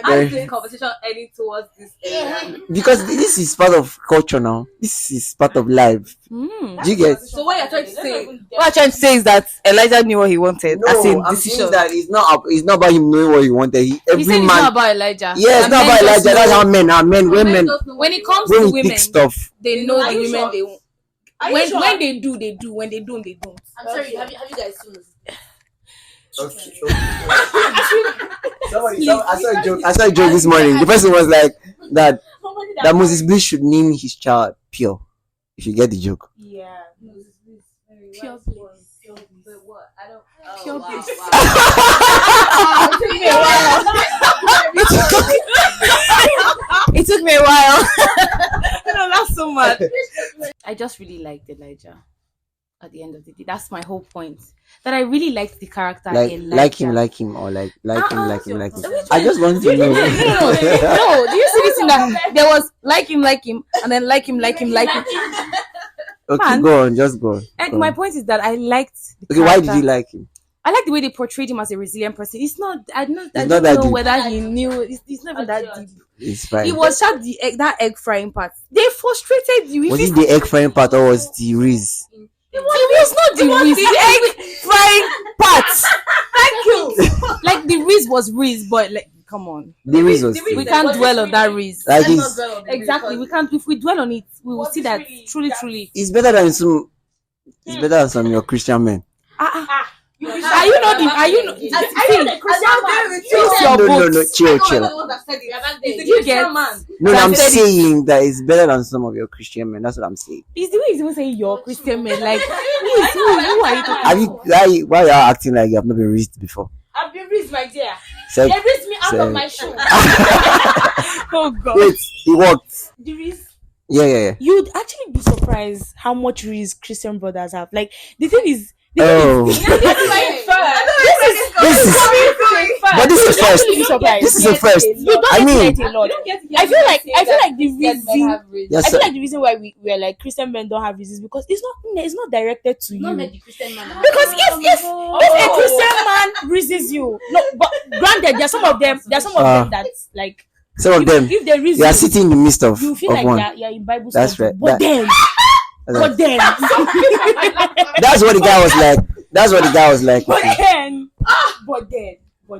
very, Conversation ending towards this area. because this is part of culture now. This is part of life. Do you get? So what you're trying to say? What I'm trying to say is that Elijah knew what he wanted. as in I'm decision. saying that it's not about him knowing what he wanted. He said it's man. not about Elijah. Yeah, it's And not men about just Elijah. That's know- how men are. Men, women, When it comes when to we women, pick stuff. they know Are the you women sure? they want. When they do, they do. When they don't, they don't. I'm sorry. Have you guys seen this? Okay. I saw a joke this morning. The person was like that Moses Bliss should name his child Pure. If you get the joke. Yeah. Pure bliss. But what? I don't. Pure Wow, bliss. It took me a while. I don't laugh so much. I just really liked Elijah. At the end of the day, that's my whole point. That I really liked the character. Like him, or like him. I just want to know. No, do you see this in that? There was like him, and then like him. Okay, Man. go on, just go on. And Go my on. point is that I liked the Okay, why character. did you like him? I like the way they portrayed him as a resilient person. It's not. I don't not know that deep. whether he knew. It's not even that deep. It's fine. It was just that egg frying part. They frustrated you. Was it the egg frying part or was the rizz? It was not the Riz. The egg frying part. Thank you. Like the Riz was Riz, but like, come on. The rizz was. We can't dwell on that Riz. Like it's, Exactly. We can't. If we dwell on it, we will see that truly. it's better than some. It's better than some of your Christian men. Are you not? Are you not? Use your No, books. chill. You get. No, I'm Said it. saying that it's better than some of your Christian men. That's what I'm saying. Is the way he's even saying your Christian men? Like who are you talking Have you? Why are you acting like you have not been raised before? I've been raised, my dear. Said, They raised me out said- of my shoe. Oh God. Wait, it worked. The raised. Yeah. You'd actually be surprised how much raised Christian brothers have. Like the thing is, Oh, this is but this is first. You'd be surprised. This is a first. You don't I mean, get it a lot. I feel like the reason. yes, I feel sir. like the reason why we're like Christian men don't have reasons because it's not directed to you. Not met the Christian man. Because if a Christian man reasons you, no, but granted, there are some of them that's like Some of them, if they reason they are sitting in the midst of you feel like one. you're in Bible That's study. right. But then That's what the guy was like. That's what the guy was like. but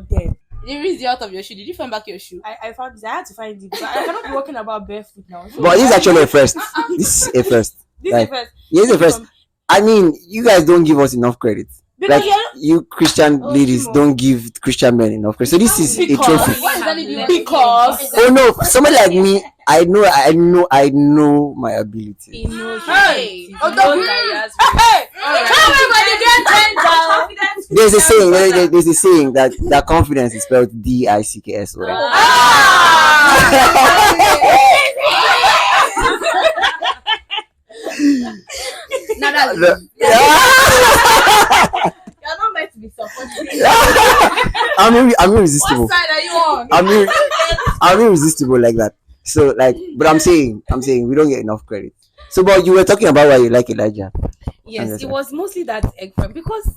then The reason you out of your shoe. Did you find back your shoe? I found this. I had to find it. I cannot be walking about barefoot now. So But this is actually a first. This is a first. this Like, is first. yeah, it's a first. I mean, you guys don't give us enough credit. Because Like, you Christian ladies Shimo. don't give Christian men enough credit. So this is a Because- trophy. What exactly do you want? Because- Oh no, somebody like me, I know my ability. He knows. Hey! He knows that he has There's a saying that confidence is spelled DICKS. Now that's You're not meant to be supporting. I'm irresistible. What side are you on? I'm irresistible like that. So like, but I'm saying we don't get enough credit. So, but you were talking about why you like Elijah. Yes, it was mostly that egg fry because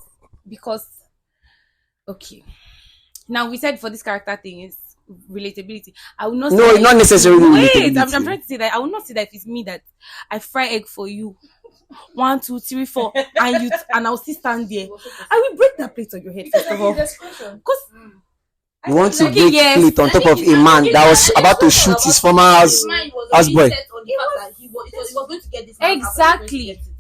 okay. Now we said for this character thing is relatability. I will not. No, say that not if- necessarily Wait, relatability. I'm trying to say that I will not say that if it's me that I fry egg for you. 1, 2, 3, 4, and I'll still stand there. I will break that plate on your head first of all. Because You want to Okay, break yes. plate on top of a man that was about to shoot his former house boy. He was going to get this.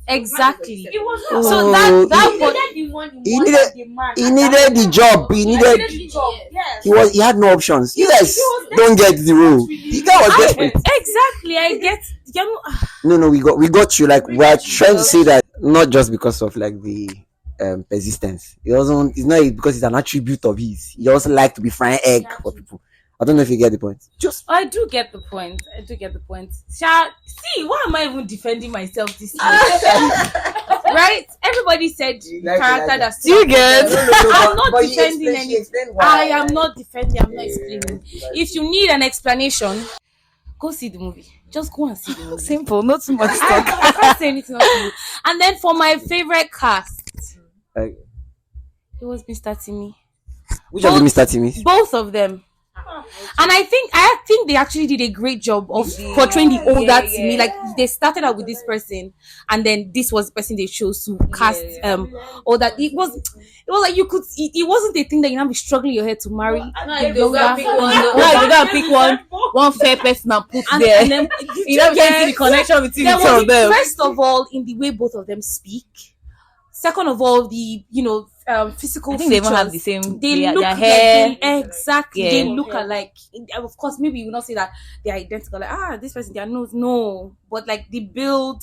Exactly. It was Oh, So that he was needed the money. he more needed- than the man. He needed the job. He needed. the job. Yes. He had no options. You guys don't get the rule. The guy was desperate. exactly. I get. No, we got you. Like, we're trying to say that not just because of like the persistence. It's not because it's an attribute of his. He also like to be frying egg for people. I don't know if you get the point. Just I do get the point. See, why am I even defending myself this year? Right? Everybody said the character that's You get? I'm not defending anything. I am not defending. I'm not explaining. If you need an explanation, go see the movie. Just go and see the movie. Simple, not too much I talk. can't say anything else to you. And then for my favorite cast, Like, it was Mr. Timmy. which of the Mr. Timmy's? Both of them. And I think they actually did a great job of portraying the older Timmy. Like they started out with this person, and then this was the person they chose to cast. Or that it was like you could. It wasn't a thing that you now be struggling your head to marry. You gotta pick one fair person and put there. And then You don't get the connection between the two of them. First of all, in the way both of them speak. Second of all, the physical I think features. they even have the same. They their look hair. like exactly. Yeah. They look alike. Of course, maybe you will not say that they're identical. Like this person, their nose, no. But like the build,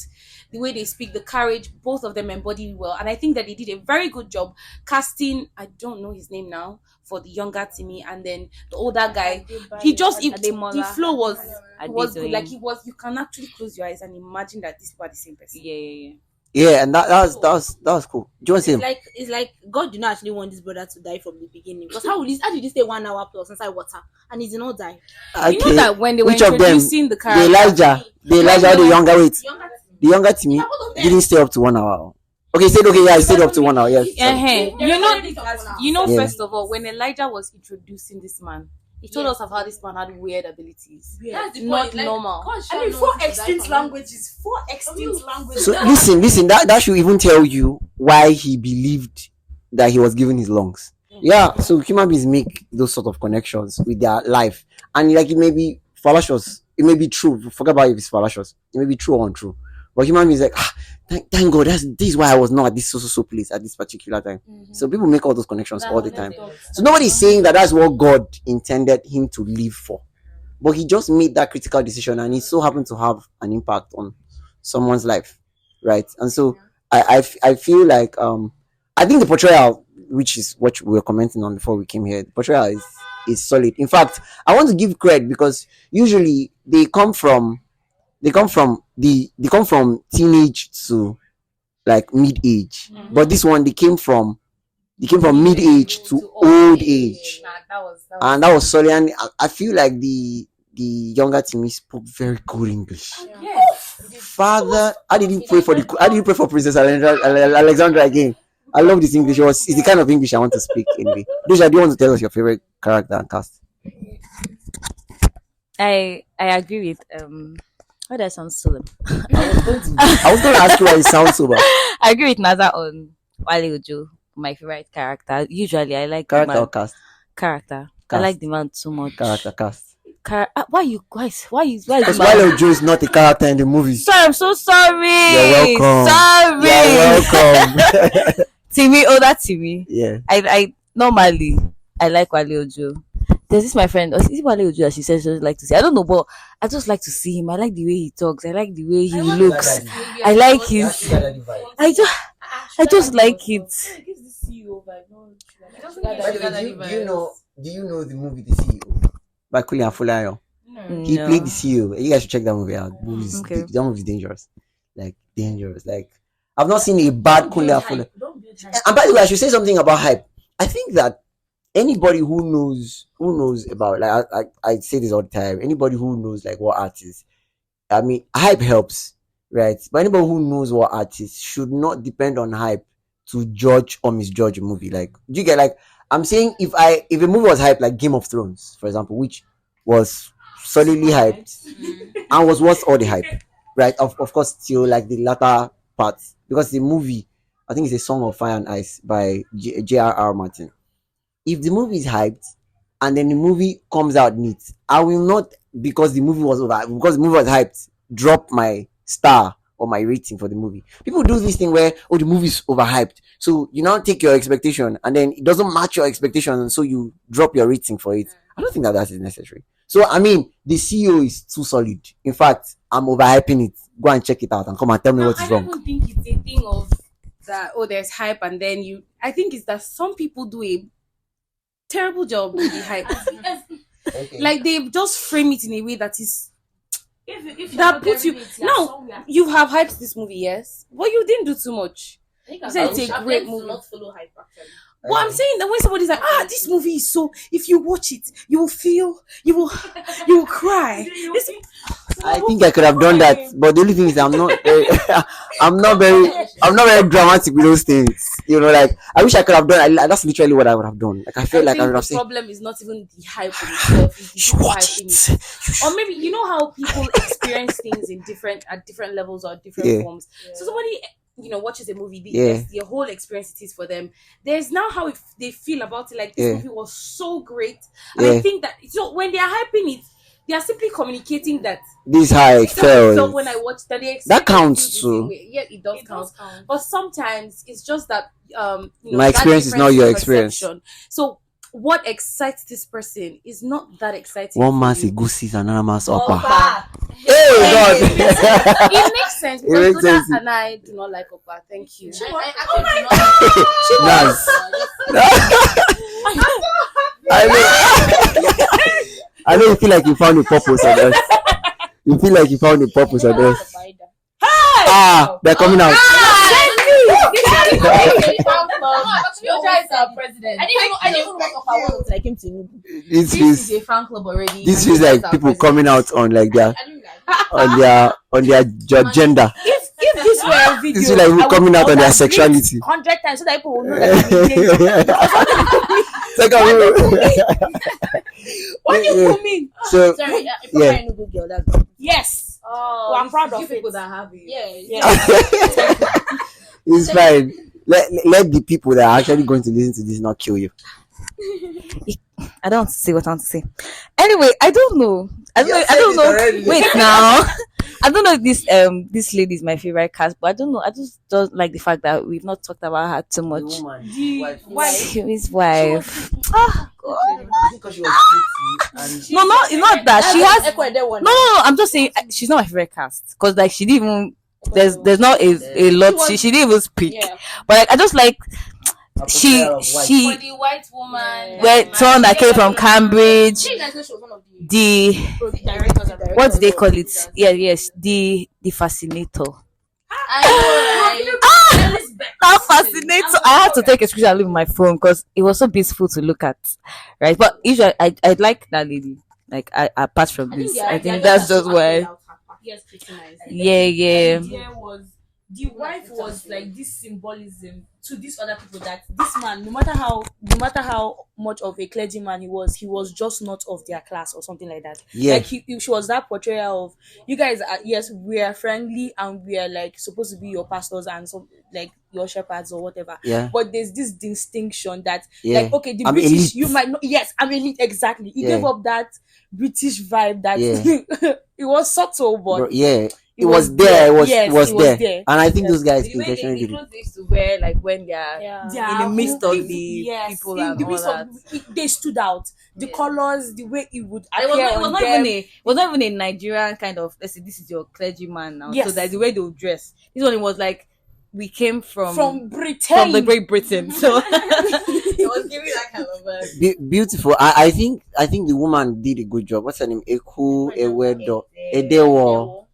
the way they speak, the courage, both of them embody well. And I think that they did a very good job casting. I don't know his name now for the younger Timmy, and then the older guy. The flow was good. Like you can actually close your eyes and imagine that these were the same person. Yeah. Yeah, and that was cool. Do you want to It's say? like God did not actually want this brother to die from the beginning. Because how did he stay 1 hour plus inside water and he did not die? You know that when they were Which of them? introducing the The character, Elijah, or the younger wait. Younger The younger Timmy didn't stay up to 1 hour. Okay, he said okay, yeah, he stayed up to 1 hour. Yes. You know, Yeah. first of all, when Elijah was introducing this man, he told us of how this man had weird abilities. That's the Not point. Like, normal. God I mean, knows four to die extinct from him. languages. Four extinct languages. So listen, that should even tell you why he believed that he was given his lungs. Yeah, so human beings make those sort of connections with their life, and like it may be fallacious, it may be true. Forget about if it's fallacious, it may be true or untrue. But human beings like, thank God, this is why I was not at this so place at this particular time. So people make all those connections all the time. So nobody's saying that that's what God intended him to live for, but he just made that critical decision, and he so happened to have an impact on someone's life, right? And so I feel like I think the portrayal, which is what we were commenting on before we came here, the portrayal is solid. In fact, I want to give credit because usually they come from teenage to like mid-age, but this one they came from mid-age to old age, and that was solid. And I feel like the younger Timmy spoke very good English. Father, how did you pray for Princess Alexandra again? I love this English. It's the kind of English I want to speak anyway. Doja, do you want to tell us your favorite character and cast? I agree with how does that sound solemn? I was going to ask you why it sounds so bad. I agree with Naza on Wale Ojo, my favorite character. Usually I like Character the or man. Cast? Character. I Cast. like the man so much. Character cast. Why you guys? Why is Because the man? Wale Ojo is not a character in the movies. Sorry, I'm so sorry. You're welcome. Sorry. You're welcome. Timmy, that Timmy. Yeah. I normally I like Wale Ojo. There's this my friend. Is it Wale Ojo that she says she doesn't like to see? I don't know, but I just like to see him. I like the way he talks. I like the way he looks. I like his. I just like it. Do you know the movie The CEO by Kulian Fulayo? He played the CEO. You guys should check that movie out. Okay. That movie is dangerous. Like dangerous. Like I've not seen a bad Kulian Fulayo. And by the way, I should say something about hype. I think that anybody who knows about, like I say this all the time, anybody who knows like what art is, I mean hype helps, right? But anybody who knows what art is should not depend on hype to judge or misjudge a movie. Like, do you get, like, I'm saying if a movie was hyped like Game of Thrones, for example, which was solidly hyped and was worth all the hype, right? Of course, till like the latter part, because the movie, I think it's A Song of Fire and Ice by J.R.R. Martin. If the movie is hyped and then the movie comes out neat, I will not, because the movie was hyped, drop my star or my rating for the movie. People do this thing where, the movie is overhyped, so you now take your expectation and then it doesn't match your expectation, and so you drop your rating for it. I don't think that is necessary. So I mean, the CEO is too solid. In fact, I'm overhyping it. Go and check it out and come and tell me what is wrong. I don't think it's a thing of that. There's hype, and then I think it's that some people do a terrible job with the hype. Okay. Like they just frame it in a way that is If that puts you. No, you have hyped this movie, yes, but you didn't do too much. You said it's a great movie. Not follow hype actually. But I'm saying that when somebody's like, this movie is so, if you watch it, you will feel, you will cry. I think I could have done that, but the only thing is I'm not very dramatic with those things. You know, like I wish I could have done. That's literally what I would have done. Like I feel like I would have the said, problem is not even the hype in itself. It's the "You should people watch hyping it." it. Or maybe you know how people experience things in different levels or different Yeah. forms. So somebody watches a movie, Yeah. the whole experience it is for them. There's now how they feel about it. Like this Yeah. movie was so great, and Yeah. I think that when they are hyping it, they are simply communicating that. This is how I So felt. when I watch that, That counts too. Yeah, it does count. But sometimes it's just that My that experience is not difference your in experience. perception. So what excites this person is not that exciting. One for man's you. a goosey, another man's upper. Opa. Hey God! It makes sense because makes Doja sense. and I do not like Opa. Thank you. I actually do not like I know you feel like you found a purpose on this. You feel like you found a purpose on this. They're coming out. Doja is our president. I didn't even know what Opa was until I came to know. This This is is a fan club already. this and is Doja like our people president. coming out on like their I didn't gender. If this were a video, This is like people coming out on their sexuality. 100 times so that people will know that I'm gay. What do you mean? So Sorry, if Yeah. I know good girl, that's good. Yes. Oh, I'm proud of you people it. that have it. Yeah. it's fine. Let the people that are actually going to listen to this not kill you. I don't say what I want to say. Anyway, I don't know. I You said don't it know. already. Wait now. I don't know if this lady is my favorite cast, but I don't know. I just don't like the fact that we've not talked about her too much. His wife. Because she was pretty No, it's not that. She has one. no. I'm just saying she's not my favorite cast because like she didn't even. There's not a lot. She didn't even speak. Yeah. But like I just like she For the white woman, were someone that came from Cambridge. She was one of The directors. what do they call it? Yes, the fascinator. That fascinator. I had to take a screenshot and leave my phone because it was so beautiful to look at, right? But usually I like that lady. Like apart from this, I think that's just why. Yes, pretty nice. Yeah. The wife was like this symbolism to these other people that this man, no matter how much of a clergyman he was just not of their class or something like that. Yeah. Like she was that portrayal of you guys are, yes, we are friendly and we are like supposed to be your pastors and some like your shepherds or whatever. Yeah. But there's this distinction that Yeah. like okay, the I'm British elite. you might not, yes, I'm elite, exactly. He Yeah. gave up that British vibe that Yeah. it was subtle, but Bro, yeah. it It was was there. Yes, It was it was there. there. And I think those guys The way intentionally did it. clothes they used to wear, like when they are Yeah. in the midst of the Yes, people in and the all midst that. they stood out. The colors, the way it would And appear it was on not them. even a Nigerian kind of, let's say this is your clergyman now. Yes. So that's the way they'll dress. This one it was like we came from Britain. the Great Britain. So it was giving that kind of Beautiful. I think the woman did a good job. What's her name?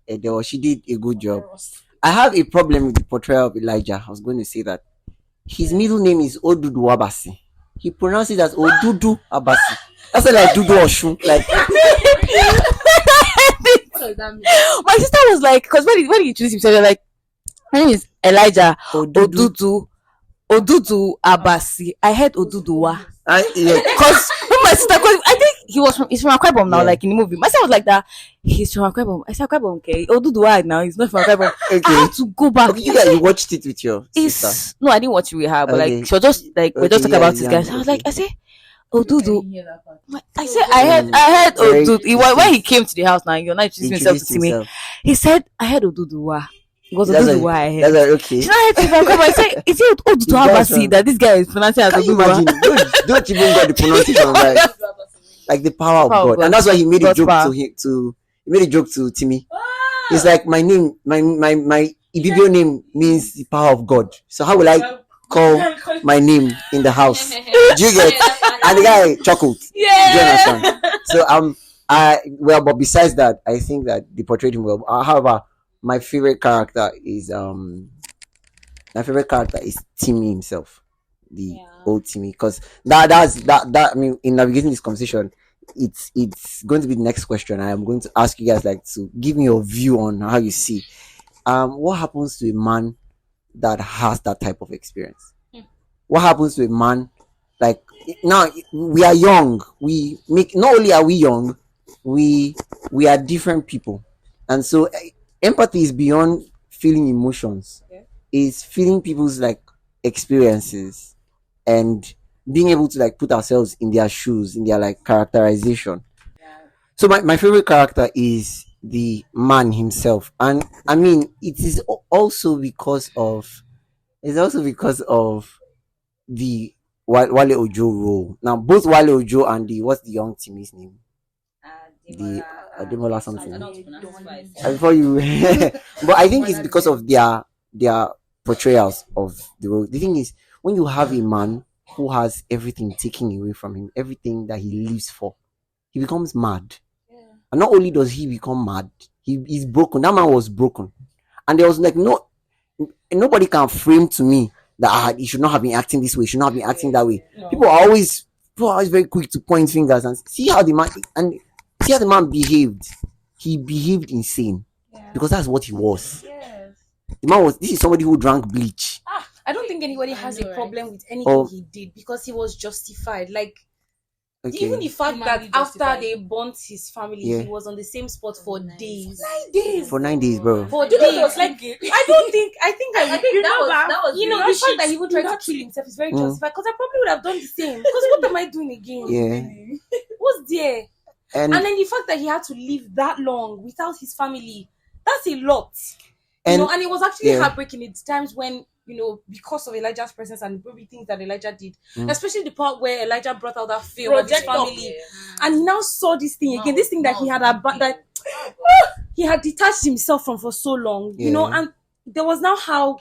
Edewo. She did a good job. I have a problem with the portrayal of Elijah. I was going to say that his middle name is Odudu Abasi. He pronounced it as Odudu Abasi. That's like Dudu Oshun. Like my sister was like, because when he introduced himself, they're like, my name is Elijah Odudu Abasi. I heard Oduduwa. yeah. Because my sister, cause I think he's from Akwebom now, Yeah. like in the movie. My sister was like that. He's from Akwebom. I said Akwebom, okay. Oduduwa now. He's not from Akwebom. I Okay. had to go back. Okay, you watched it with your sister. It's no, I didn't watch it with her, but Okay. like she was just like we're just Okay, talking about yeah, this guys. yeah, I was okay. like, I say Odudu. I said Mm, I heard very Odudu. When he came to the house now, you're not introducing himself Introduced to me. himself. He said I heard Oduduwa. It was That's Oduduwa like- I heard. That's like, okay. She not heard from I said, is it Odudu That's Abasi wrong. that this guy is pronouncing as Can you Oduduwa? imagine? Don't even get the pronunciation right. Like the power of God. And that's why he made a God's joke power. he made a joke to Timmy. It's like my name, my Ibibio name means the power of God. So how will I call my name in the house? Do you get? And the guy chuckled. Do you understand? So but besides that, I think that they portrayed him well. However, my favorite character is Timmy himself, the old Timmy, because that I mean, in navigating this conversation, it's going to be the next question. I am going to ask you guys like to give me your view on how you see. What happens to a man that has that type of experience? What happens to a man like now we are young, we make, not only are we young, we are different people, and so empathy is beyond feeling emotions. Is feeling people's like experiences and being able to like put ourselves in their shoes, in their like characterization. So my favorite character is the man himself, and I mean it is also because of, it's also because of the Wale Ojo role. Now both Wale Ojo and the, what's the young Timmy's name? The Ademola something. Before you, but I think it's because of their portrayals of the role. The thing is, when you have a man who has everything taken away from him, everything that he lives for, he becomes mad. And not only does he become mad, he's broken. That man was broken, and there was like nobody can frame to me that he should not have been acting this way, should not have been acting that way. People are always very quick to point fingers and see how the man behaved. He behaved insane because that's what he was. The man was. This is somebody who drank bleach. I don't think anybody has a problem with anything he did because he was justified. Like, even the fact that after they burnt his family, he was on the same spot for days. 9 days. For 9 days, bro. For days. Like, I think that was you know, the fact that he would try to kill himself is very justified because I probably would have done the same. Because what am I doing again? Yeah. What's there? And then the fact that he had to live that long without his family, that's a lot. And it was actually heartbreaking at times when, because of Elijah's presence and probably things that Elijah did, especially the part where Elijah brought out that film of his family, and he now saw this thing again, this thing that he had that he had detached himself from for so long, and there was now how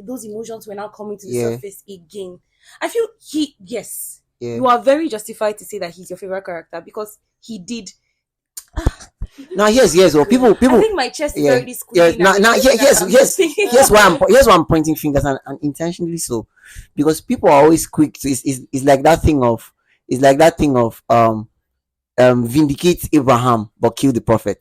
those emotions were now coming to the surface again. I feel you are very justified to say that he's your favorite character because he did. Now yes. Well, people. I think my chest is already squeezing. Here's why I'm pointing fingers and intentionally so, because people are always quick to. It's like that thing of vindicate Abraham but kill the prophet.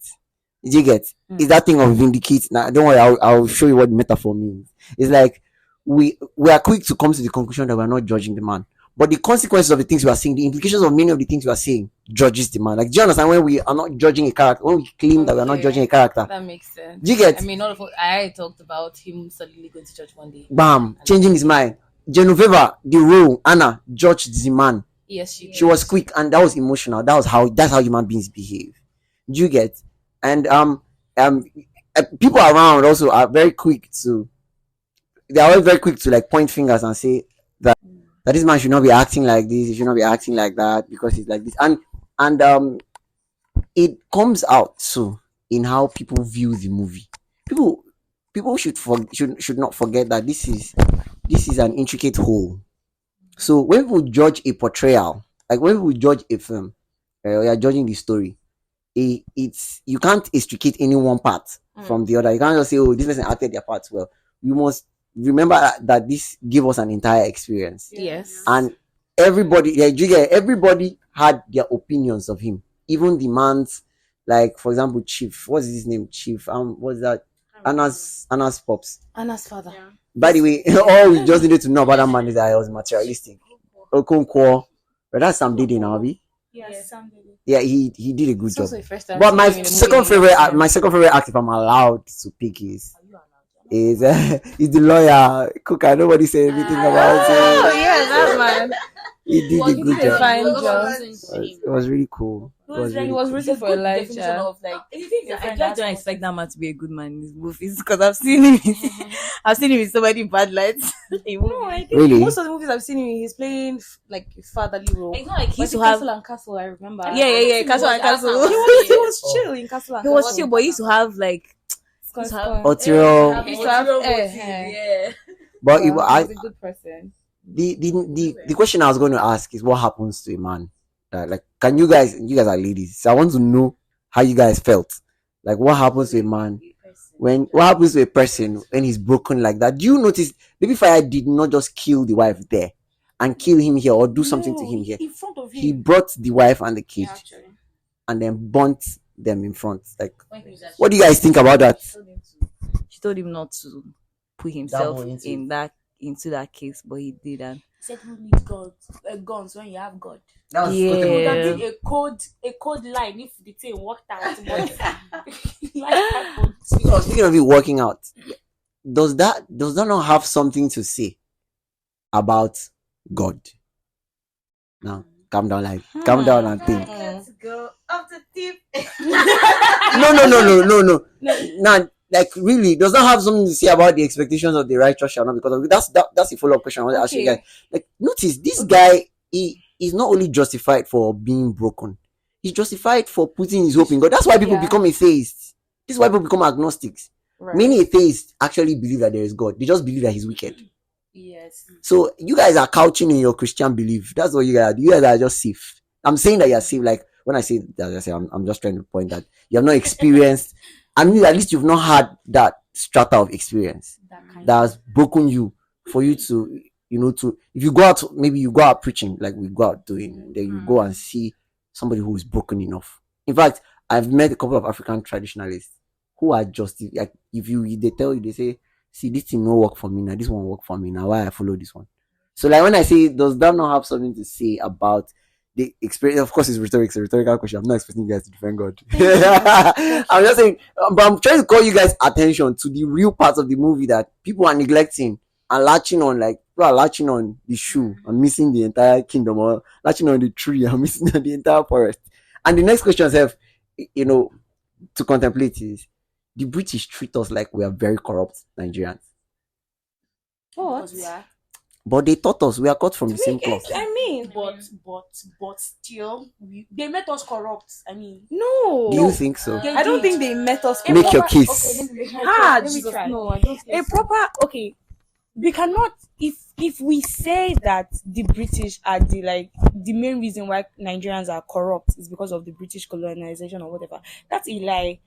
Did you get? It's that thing of vindicate. Now don't worry, I'll show you what the metaphor means. It's like we are quick to come to the conclusion that we're not judging the man. But the consequences of the things we are saying, the implications of many of the things we are saying, judges the man. Like, do you understand when we are not judging a character, when we claim that we are not judging a character? That makes sense. Do you get? I mean, I talked about him suddenly going to church one day. Bam, changing his mind. Genoveva, the role, Anna, judged the man. Yes, she was quick, and that was emotional. That's how human beings behave. Do you get? And people around also are very quick to. They are all very quick to like point fingers and say that this man should not be acting like this, he should not be acting like that because he's like this. And it comes out too in how people view the movie. People should not forget that this is an intricate whole. So when people judge a portrayal, like when people judge a film, you are judging the story. It's you can't extricate any one part from the other. You can't just say, oh, this person acted their parts well. You must remember that this gave us an entire experience. Yes. And everybody had their opinions of him. Even the man's, like, for example, Chief. What's his name? Chief. What's that? Anna's pops. Anna's father. Yeah. By the way, all we just needed to know about that man is that he was materialistic. Okonkwo. But that's Sam Dede now, Abi. Yes, Sam Dede. Yeah, he did a good job. But my second favorite act, if I'm allowed to pick, is the lawyer Cooker. Nobody said anything about it. Oh yeah, that man. He did a good job. Fine job. It was really cool. He was rooting for Elijah. I don't expect that man to be a good man in his movies because I've seen him. I've seen him in so many bad lights. No, I think Really? most of the movies I've seen him in, he's playing like a fatherly role. It's not like he He's used to in have. Castle and Castle, I remember. Yeah, Castle and Castle. He was chill in Castle and He Castle. was chill, but he used to have like. Otiro. He used to have. Yeah. But He was a good person. the question I was going to ask is what happens to a man that, like, can you guys are ladies, so I want to know how you guys felt. Like, what happens to a man what happens to a person when he's broken like that? Do you notice Baby Fire did not just kill the wife there? and kill him here or do something to him here. In front of him. He brought the wife and the kid Yeah, actually. and then burnt them in front. Like, what do you guys think about that? She told him not to put himself boy into into that case, but he did. And He said, "Who needs God? Guns when you have God." That was Yeah. He would have Yeah. did a code line if the thing worked out. But like happened. So speaking of it working out, does that not have something to say about God? Now, calm down, calm down and think. Let's go up the tip. No. Now, like, really, does not have something to say about the expectations of the righteous shall not, because of it. That's a follow-up question I want to ask you guys. Like, notice this guy, he is not only justified for being broken, he's justified for putting his hope in God. That's why people become atheists. This is why people become agnostics. right. Many atheists actually believe that there is God. They just believe that he's wicked. Yes. So you guys are couching in your Christian belief. That's what you guys are. You guys are just safe. I'm saying that you're safe. Like, when I say that, I'm just trying to point that you have not experienced. I mean, at least you've not had that strata of experience that has broken you for you to, if you go out, maybe you go out preaching like we go out doing, then you go and see somebody who is broken enough. In fact, I've met a couple of African traditionalists who are just, like, if they tell you, they say, see, this thing no work for me now, this one work for me now, why I follow this one? So, like, when I say, does that not have something to say about the experience? Of course, it's a rhetorical question. I'm not expecting you guys to defend God. I'm just saying, but I'm trying to call you guys attention to the real parts of the movie that people are neglecting and latching on. Like, people are latching on the shoe and missing the entire kingdom, or latching on the tree and missing the entire forest. And the next question I have, to contemplate is, the British treat us like we are very corrupt Nigerians. Because we are. But they taught us we are cut from the same cloth. I mean, but still, they made us corrupt. I mean, No. Do you think so? I don't think they met us. Make your case. Ah, let me Jesus, try. no, I don't think A proper we cannot, if we say that the British are the main reason why Nigerians are corrupt is because of the British colonization or whatever. That's a lie.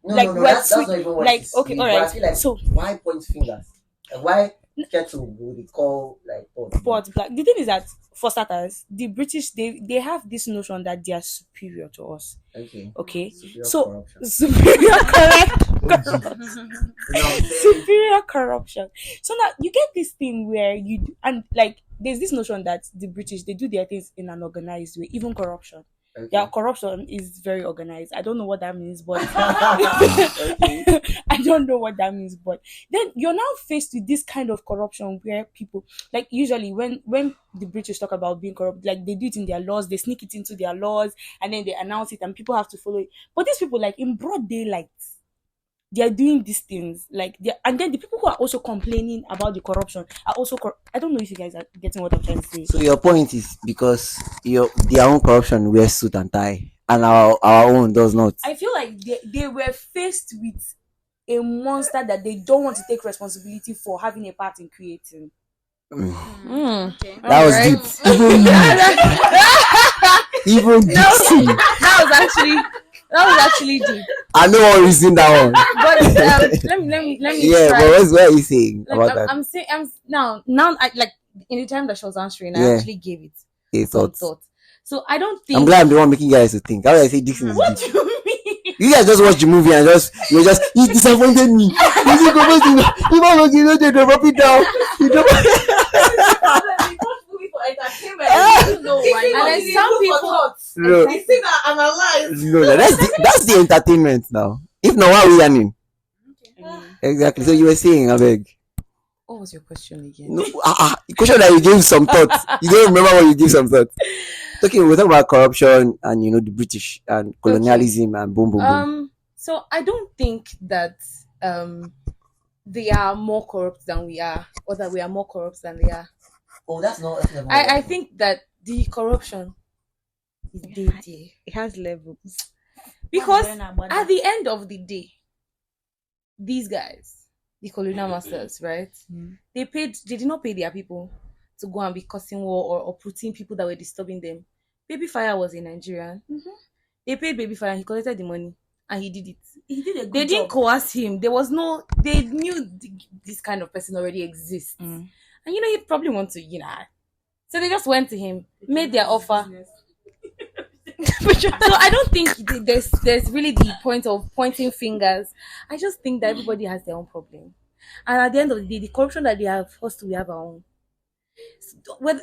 That's not even what like, it is. okay, But all right. I feel like, So why point fingers? Like, why kettle would they call like pot? but the thing is that, for starters, the British, they have this notion that they are superior to us. Okay. Superior So corruption. superior correct You know what I'm saying? superior corruption. So now you get this thing where and like there's this notion that the British, they do their things in an organized way, even corruption. Okay. Yeah, corruption is very organized. I don't know what that means, but Okay. I don't know what that means. But then you're now faced with this kind of corruption where people, like, usually when the British talk about being corrupt, like, they do it in their laws, they sneak it into their laws, and then they announce it, and people have to follow it. But these people, like, in broad daylight, they are doing these things, like, and then the people who are also complaining about the corruption are also I don't know if you guys are getting what I'm trying to say. So your point is because their own corruption wears suit and tie, and our own does not. I feel like they were faced with a monster that they don't want to take responsibility for having a part in creating. Okay. That was deep. Even Dixon. That was actually deep. I know what reason that one. But let me Yeah, try. but what are you saying Like, about that? I'm saying, now I, like, in the time that she was answering, I Yeah. actually gave it Hey, some thoughts. thought. So I don't think. I'm glad I'm the one making you guys to think. How do I say Dixon is What deep? do you mean? You guys just watch the movie and he disappointed me. He drop it down. He drop And then some people. No, I see that analyze. no, that's the entertainment now. If not, why are we learning? Exactly. So you were saying, I beg. What was your question again? No, the question that you gave some thoughts. You don't remember when you gave some thoughts. Okay, we're talking about corruption and the British and colonialism and boom, boom, boom. So I don't think that they are more corrupt than we are, or that we are more corrupt than they are. Oh, that's not. I think that the corruption is there. It has levels. Because at the end of the day, these guys, the colonial masters, right? They did not pay their people to go and be causing war or putting people that were disturbing them. Baby Fire was a Nigerian. They paid Baby Fire and he collected the money and he did it. He did a good They didn't job. coerce him. They knew this kind of person already exists. And he probably want to, So they just went to him, made their offer. So I don't think there's really the point of pointing fingers. I just think that everybody has their own problem, and at the end of the day, the corruption that they have, us we have our own.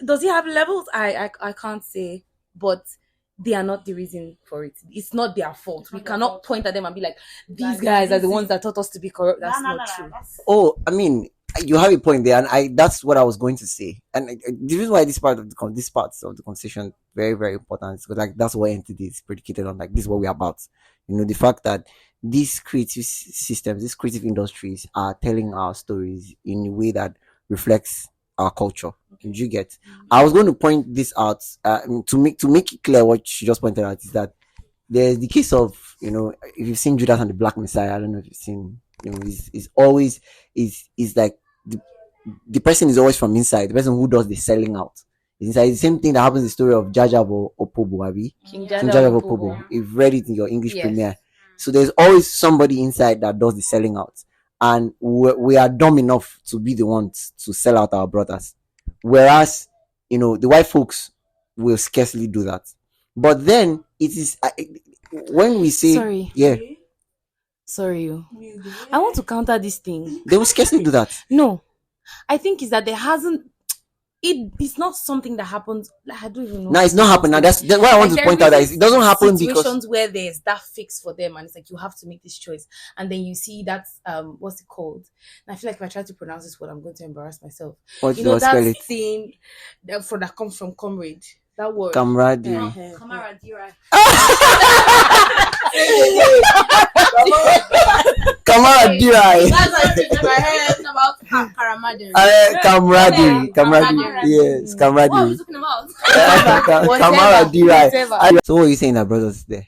Does he have levels? I can't say, but they are not the reason for it. It's not their fault. We cannot point at them and be like, these guys are the ones that taught us to be corrupt. That's not true. Oh, I mean, you have a point there, and that's what I was going to say. And the reason why this part of this parts of the conversation very, very important is because like that's what entity is predicated on. Like this is what we're about. The fact that these creative systems, these creative industries are telling our stories in a way that reflects our culture. Did you get? I was going to point this out to make it clear what she just pointed out is that there's the case of if you've seen Judas and the Black Messiah. I don't know if you've seen. Is always is like the person is always from inside. The person who does the selling out is inside. It's the same thing that happens in the story of Jajabo Opobo, Abi. King Jajabo Opobo. You've read it in your English premiere. So there's always somebody inside that does the selling out, and we are dumb enough to be the ones to sell out our brothers, whereas the white folks will scarcely do that. But then it is when we say sorry, I want to counter this thing. They will scarcely do that. No, I think is that there hasn't. It's not something that happens. Like, I don't even know. No, it's not happening. Now that's why I want to point out that it doesn't happen because situations where there's that fix for them, and it's like you have to make this choice, and then you see that what's it called? And I feel like if I try to pronounce this word, I'm going to embarrass myself. What that thing that comes from comrade. That word. Camaraderie. Camaraderie. Camaraderie. That's what I think in my head about camaraderie. Camaraderie. Yes, camaraderie. What are we talking about? Camaraderie. So what are you saying that brothers there?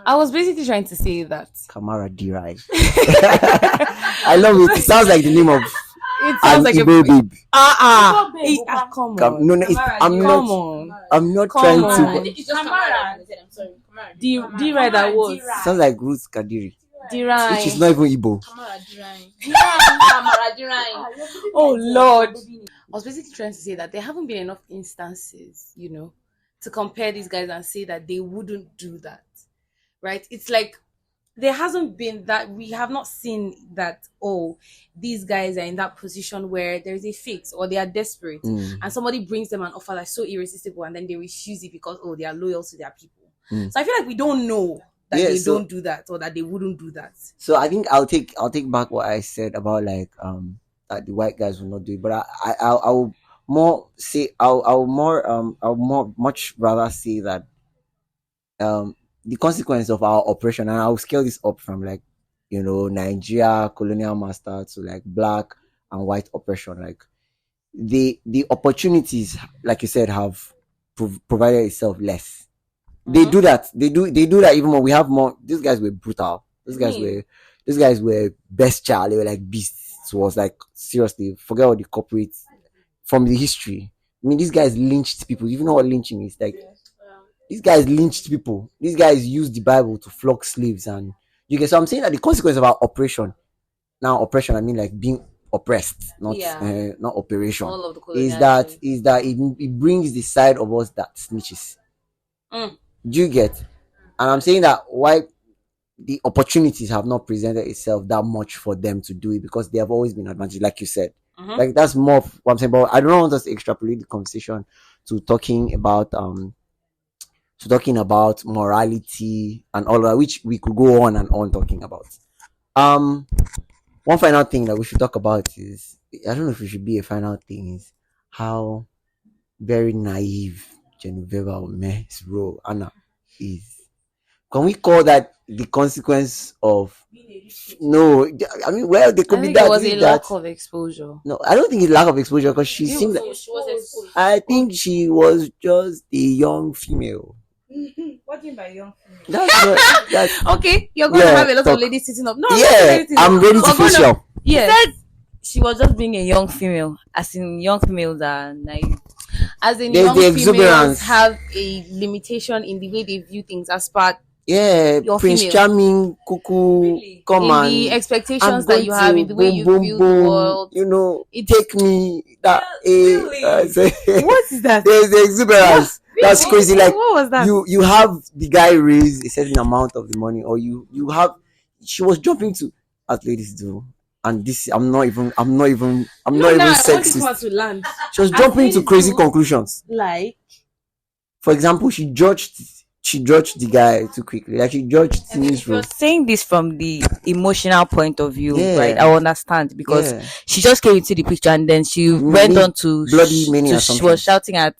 I was basically trying to say that. Camaraderie. I love it. It sounds like the name of it sounds like Igbo babe. Come on. No, I'm not trying to. I think it's just camaraderie. I'm sorry. D-Rai that was. Sounds like Ruth Kadiri. D-Rai. Which is not even Igbo. Oh Lord. I was basically trying to say that there haven't been enough instances, to compare these guys and say that they wouldn't do that. Right? It's like there hasn't been that we have not seen that these guys are in that position where there is a fix or they are desperate and somebody brings them an offer that's so irresistible and then they refuse it because they are loyal to their people. So I feel like we don't know that they don't do that or that they wouldn't do that. So I think I'll take back what I said about like that the white guys will not do it, but I'll more say I'll much rather say that the consequence of our oppression, and I'll scale this up from like Nigeria colonial master to like black and white oppression. Like the opportunities, like you said, have provided itself less. They do that. They do that even more. We have more. These guys were brutal. These guys were bestial. They were like beasts. It was like seriously, forget all the corporates from the history. I mean, these guys lynched people. You know what lynching is? Like these guys lynched people. These guys used the Bible to flog slaves, and you get. So I'm saying that the consequence of our oppression. Now, oppression, I mean like being oppressed, not operation. All of the is that it brings the side of us that snitches. Do you get? And I'm saying that why the opportunities have not presented itself that much for them to do it because they have always been advantaged, like you said. Like that's more of what I'm saying. But I don't want us to extrapolate the conversation to talking about morality and all that, which we could go on and on talking about. One final thing that we should talk about is, I don't know if it should be a final thing, is how very naive Genoveva Ome's role Anna is. Can we call that the consequence of no? I mean, well, there could be that. It was a lack of exposure. No, I don't think it's lack of exposure because she seemed like she was exposed. I think she was just a young female. What do you mean by young female? That's okay. You're going to have a lot of ladies sitting up. No, I'm ready to face you. Yes. She was just being a young female, as in young females are naive. As in There's young the females exuberance. have a limitation in the way they view things as per Yeah, You're Prince female. Charming, Cuckoo, Really? come In on. the I'm expectations that going you have, to in the way boom, you boom, view the boom. world. You know, It's- take me. That really? What is that? there's the exuberance. That's Really? crazy. Like What was that? you have the guy raise a certain amount of the money, or you have. She was jumping to, as ladies do, and this I'm not even sexist. to land. She was As jumping to ladies crazy do. conclusions. Like, For example, she judged the guy too quickly. Like she judged Timmy's You're role. saying this from the emotional point of view, Yeah. right? I understand because Yeah. she just came into the picture and then she went Made on to bloody many she assumptions. was shouting at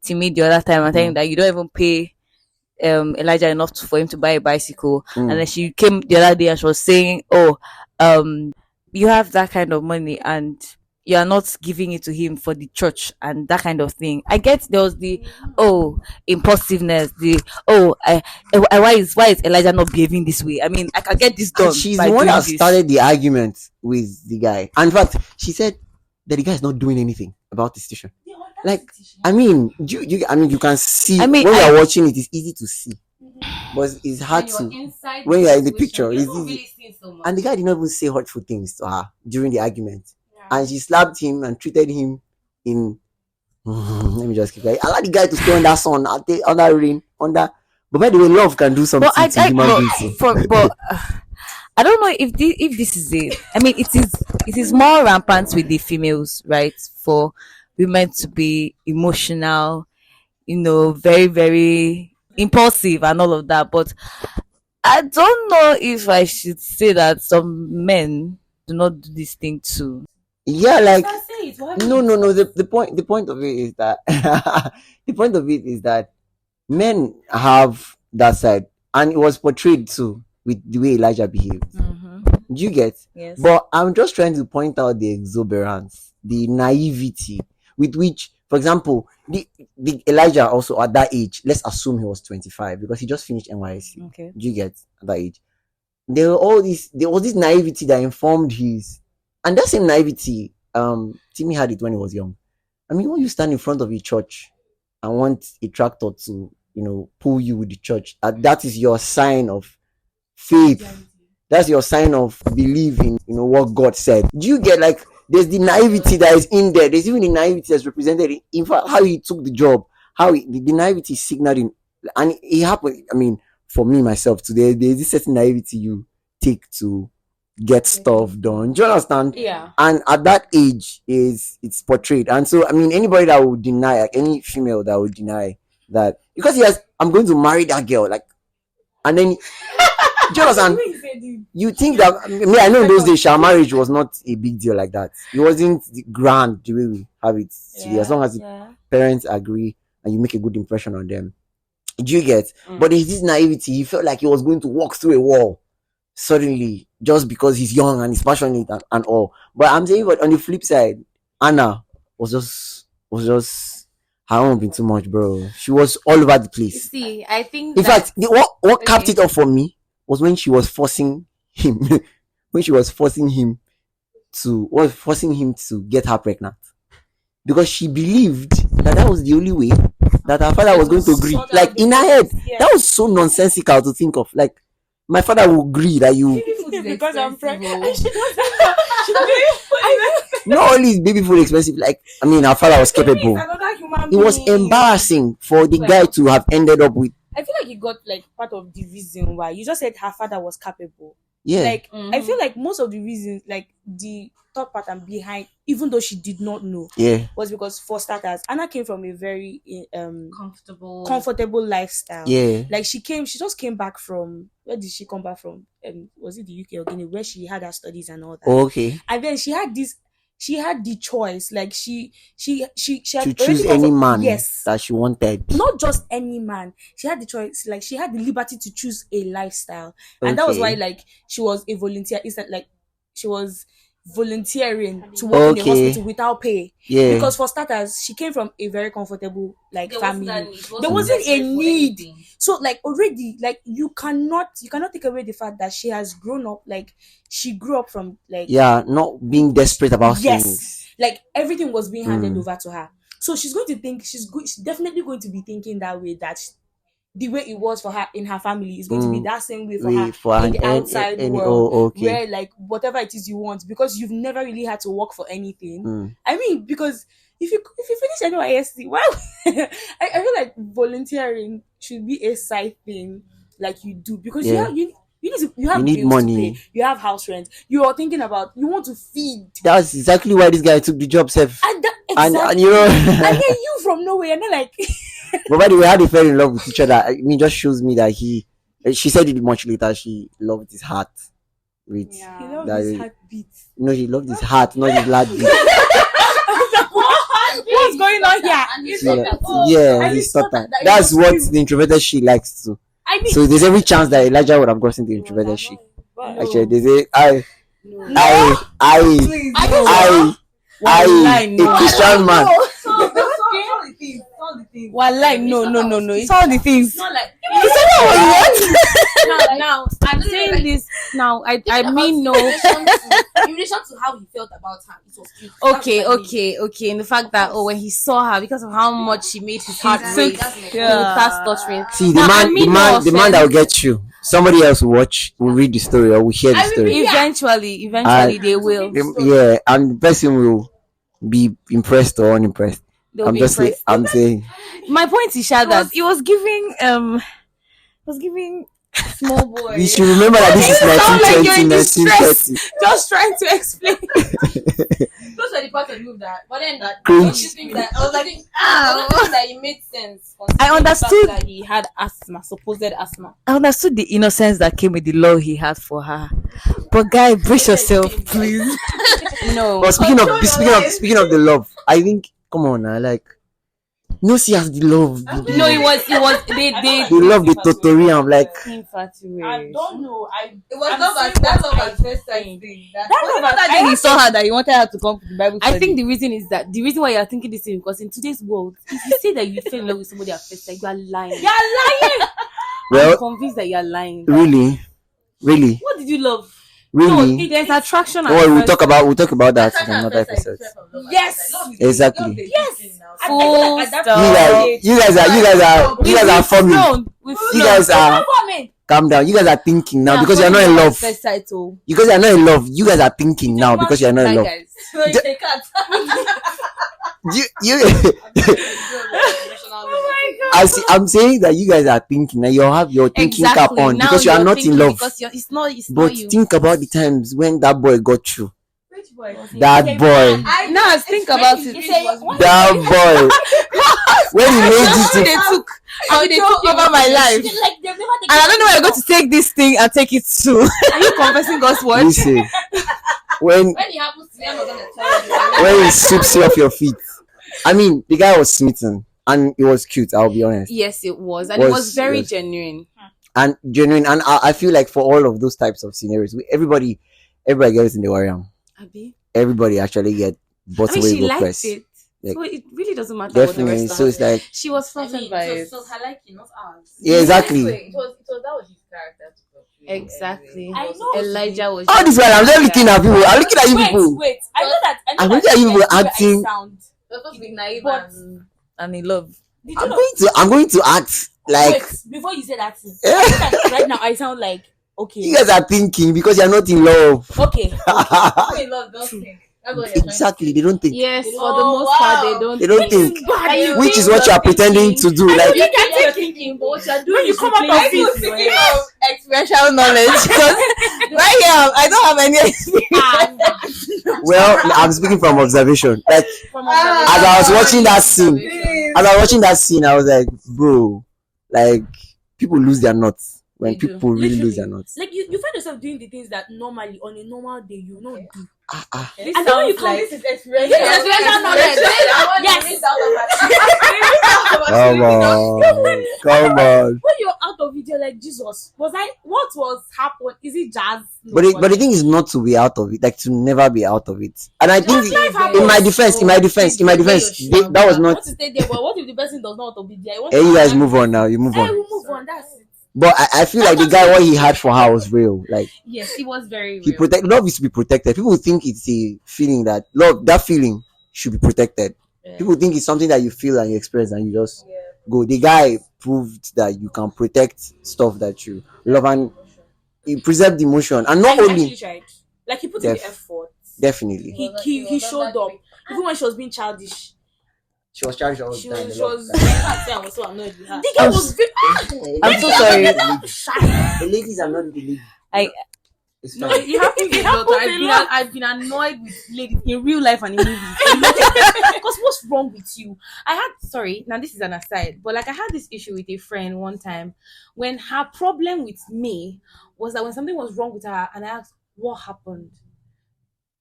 Timmy the other time and telling that you don't even pay Elijah enough for him to buy a bicycle. And then she came the other day and she was saying, "Oh, you have that kind of money and you are not giving it to him for the church and that kind of thing." I get there was the impulsiveness, why is Elijah not behaving this way? I mean, I can get this done. And she's by the one doing that this. started the argument with the guy. And in fact, she said that the guy is not doing anything about the situation. Like, I mean, you can see. I mean, when we are watching it, it's easy to see, but it's hard to when you are in the picture. It's easy. And the guy did not even say hurtful things to her during the argument, and she slapped him and treated him in. Let me just keep going. Allow the guy to stay under sun, under rain, under. But by the way, love can do something to human beings. I don't know if this is it. I mean, it is more rampant with the females, right? For women to be emotional, very, very impulsive and all of that. But I don't know if I should say that some men do not do this thing too. Yeah, like no. The point of it is that the point of it is that men have that side, and it was portrayed too with the way Elijah behaved. Do you get? Yes. But I'm just trying to point out the exuberance, the naivety with which, for example, the Elijah also at that age, let's assume he was 25 because he just finished NYSC. Okay. Do you get at that age? There was this naivety that informed his, and that same naivety, Timmy had it when he was young. I mean, when you stand in front of a church and want a tractor to, pull you with the church, that is your sign of faith. That's your sign of belief in, what God said. Do you get, like, there's the naivety that is in there. There's even the naivety that's represented in fact how he took the job, the naivety signaled in, and it happened. I mean, for me myself today, there's this certain naivety you take to get stuff done. Do you understand? Yeah. And at that age it's portrayed. And so I mean, anybody that would deny, like any female that would deny that, because yes, I'm going to marry that girl, like, and then do you understand? You think that I know in those days our marriage was not a big deal like that. It wasn't grand the way we have it today. As long as the parents agree and you make a good impression on them. Do you get? But there's this naivety. He felt like he was going to walk through a wall suddenly just because he's young and he's passionate and all. But I'm saying, but on the flip side, Anna was just her own been too much, bro. She was all over the place. See, I think in fact, what capped it off for me was when she was forcing him to get her pregnant, because she believed that was the only way that her father was going to agree. Like, in her head, that was so nonsensical to think of. Like, my father will agree that you because I'm pregnant. not only is baby food expensive, like, I mean, her father was capable. It was embarrassing for the guy to have ended up with. I feel like you got like part of the reason why you just said her father was capable. Yeah. Like, I feel like most of the reasons, like the thought pattern behind, even though she did not know, was because, for starters, Anna came from a very comfortable lifestyle. Yeah. Like, she just came back from, where did she come back from? Was it the UK or Guinea, where she had her studies and all that? Okay. And then she had the choice, like she had to choose any man yes, that she wanted. Not just any man. She had the choice, like she had the liberty to choose a lifestyle. And that was why, like, she was a volunteer. It's like she was volunteering to work in a hospital without pay. Yeah. Because, for starters, she came from a very comfortable family. There wasn't a need. So, like, already, like, you cannot take away the fact that she has grown up, like, she grew up from, like, not being desperate about things. Like, everything was being handed over to her. So she's going to think, she's definitely going to be thinking that way, that the way it was for her in her family is going to be that same way for her for in the outside world, okay. where like whatever it is you want, because you've never really had to work for anything. I mean, because if you finish NYSC, why? I feel like volunteering should be a side thing, like you do, because you have need bills money. to pay, you have house rent, you are thinking about, you want to feed. That's exactly why this guy took the job, Seth. And you know, and then you from nowhere, and then like. But by the way, how they fell in love with each other, I mean, just shows me that she said it much later. She loved his heart. With he loved his heartbeat. No, she loved his heart, not his heartbeat. What's going on here? Yeah, he stuttered. That's what the introverted she likes to. So there's every chance that Elijah would have gotten the introverted she. Actually, they say a Christian man. Well, like no. It's all the things. It's not like what? now I'm saying this. Now I mean no. In relation to how he felt about her, it was cute. Okay. And the fact that when he saw her, because of how much she made his heart race, he would start stuttering. See, the man that will get you. Somebody else will watch, will read the story, or will hear the story. Eventually, they will. Yeah, and the person will be impressed or unimpressed. I'm saying. My point is that it was giving small boy. You should remember that this is 1920, 1930. Just trying to explain. Those are the parts of you that, but then that Cringe. I was like, that it made sense. I understood that he had asthma, supposed asthma. I understood the innocence that came with the love he had for her. But guy, brace yourself, please. No. But speaking of the love, I think, come on now, like, no, she has the love. No, it was they love the Totorium, like infatuated. I don't know. It was love at first sight thing. That he saw her that he wanted her to come to the Bible study. I think the reason why you are thinking this thing, because in today's world, if you say that you fell in love with somebody at first sight, you are lying. You are lying. Well, I'm convinced that you are lying. Really? What did you love? Really? No, there's attraction. We'll talk about that in another episode. Yes. Exactly. Yes. Full stop. You guys are forming. You guys are. Calm down. You guys are thinking now because you're not in love. Because you're not in love. You guys are thinking now because you're not in love. I'm saying that you guys are thinking now. You have your thinking cap on because you are not in love. But think about the times when that boy got you. Which boy? That boy. Now think about it. That boy. When he made this, they took over my life. And I don't know where you're going to take this thing and take it to. Are you confessing God's word? Listen. When it happens to me, I'm not gonna tell you. When he sweeps you off your feet. I mean, the guy was smitten. And it was cute, I'll be honest. Yes, it was. And it was very genuine. And genuine. And I feel like for all of those types of scenarios, everybody gets in the aquarium. Everybody actually get bottom way go press. It. Like, so it really doesn't matter definitely. What the rest So it's like she was flattered by it. So her liking, not ours. Yeah, exactly. It was that was his character. Exactly. I know. Elijah was. All this while I'm just looking at people. I'm looking at you people. Wait. I know that. I'm looking at you people acting. You're supposed to be naive and in love. I'm going to act like. Wait, before you say that thing, right now I sound like okay. You guys are thinking because you're not in love. Okay. People in love don't think. Exactly, they don't think. Yes, for the most part, they don't. They don't think. Which is what you are pretending to do. Like you can't thinking, but what you're doing. When you come out of this, experiential knowledge. Because right here, I don't have any experience. Well, I'm speaking from observation. Like as I was watching that scene, I was like, bro, like people lose their nuts. When people really lose their nuts. Like you find yourself doing the things that normally on a normal day you don't do. And then when you come, this is experience. Yes. Come on. When you're out of it, you're like, Jesus, what was happened? Is it jazz? But the thing is not to be out of it, like to never be out of it. And I think in my defense, that was not. But what if the person does not want to be there? Hey, you guys move on now. You move on. We move on. That's it. But I feel like the guy, what he had for her was real. Like yes, he was very real. Love is to be protected. People think it's a feeling that love, that feeling should be protected. Yeah. People think it's something that you feel and you experience and you just go. The guy proved that you can protect stuff that you love, and he preserved the emotion, and not And he only actually tried. Like he put in the Def- effort. definitely He showed up. Even when she was being childish. she was charged all the She time. was, a lot of she was time. I was so annoyed with her. the guy was very I'm so sorry. The ladies are not the ladies. I It's No, fine. it happens a lot. I've been annoyed with ladies in real life and in movies. Because what's wrong with you? Now this is an aside, but like I had this issue with a friend one time when her problem with me was that when something was wrong with her and I asked what happened,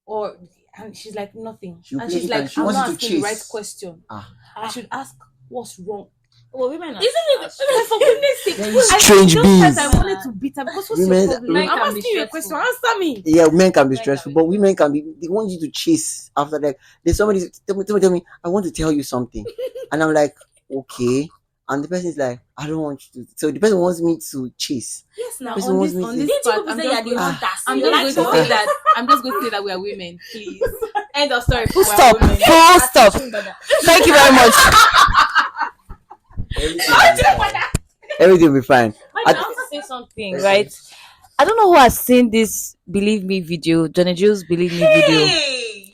and she's like nothing, She'll and play she's it and like she I'm wants not you to asking the right chase. question. Ah. I should ask what's wrong. Well, women are Isn't it? For goodness sake, Very I- strange those beings. times I wanted to beat her because what's Women- your problem? women I'm can be asking you a question. Answer me. Yeah, men can be Men stressful, can but be women can be. They want you to chase after that. There's somebody tell me. I want to tell you something, and I'm like, okay. And the person is like, I don't want you to. So the person wants me to chase. Yes, now Person on wants this, me on to- this Didn't you part, people I'm say just you're the going, hunters? I'm You just like going to to say that. I'm just going to say that we are women, please. End of story. full stop. Full stop. Thank you very much. Everything will be fine. I want to say something, right? I don't know who has seen this Believe Me video, Johnny Jules Believe Me video. Okay.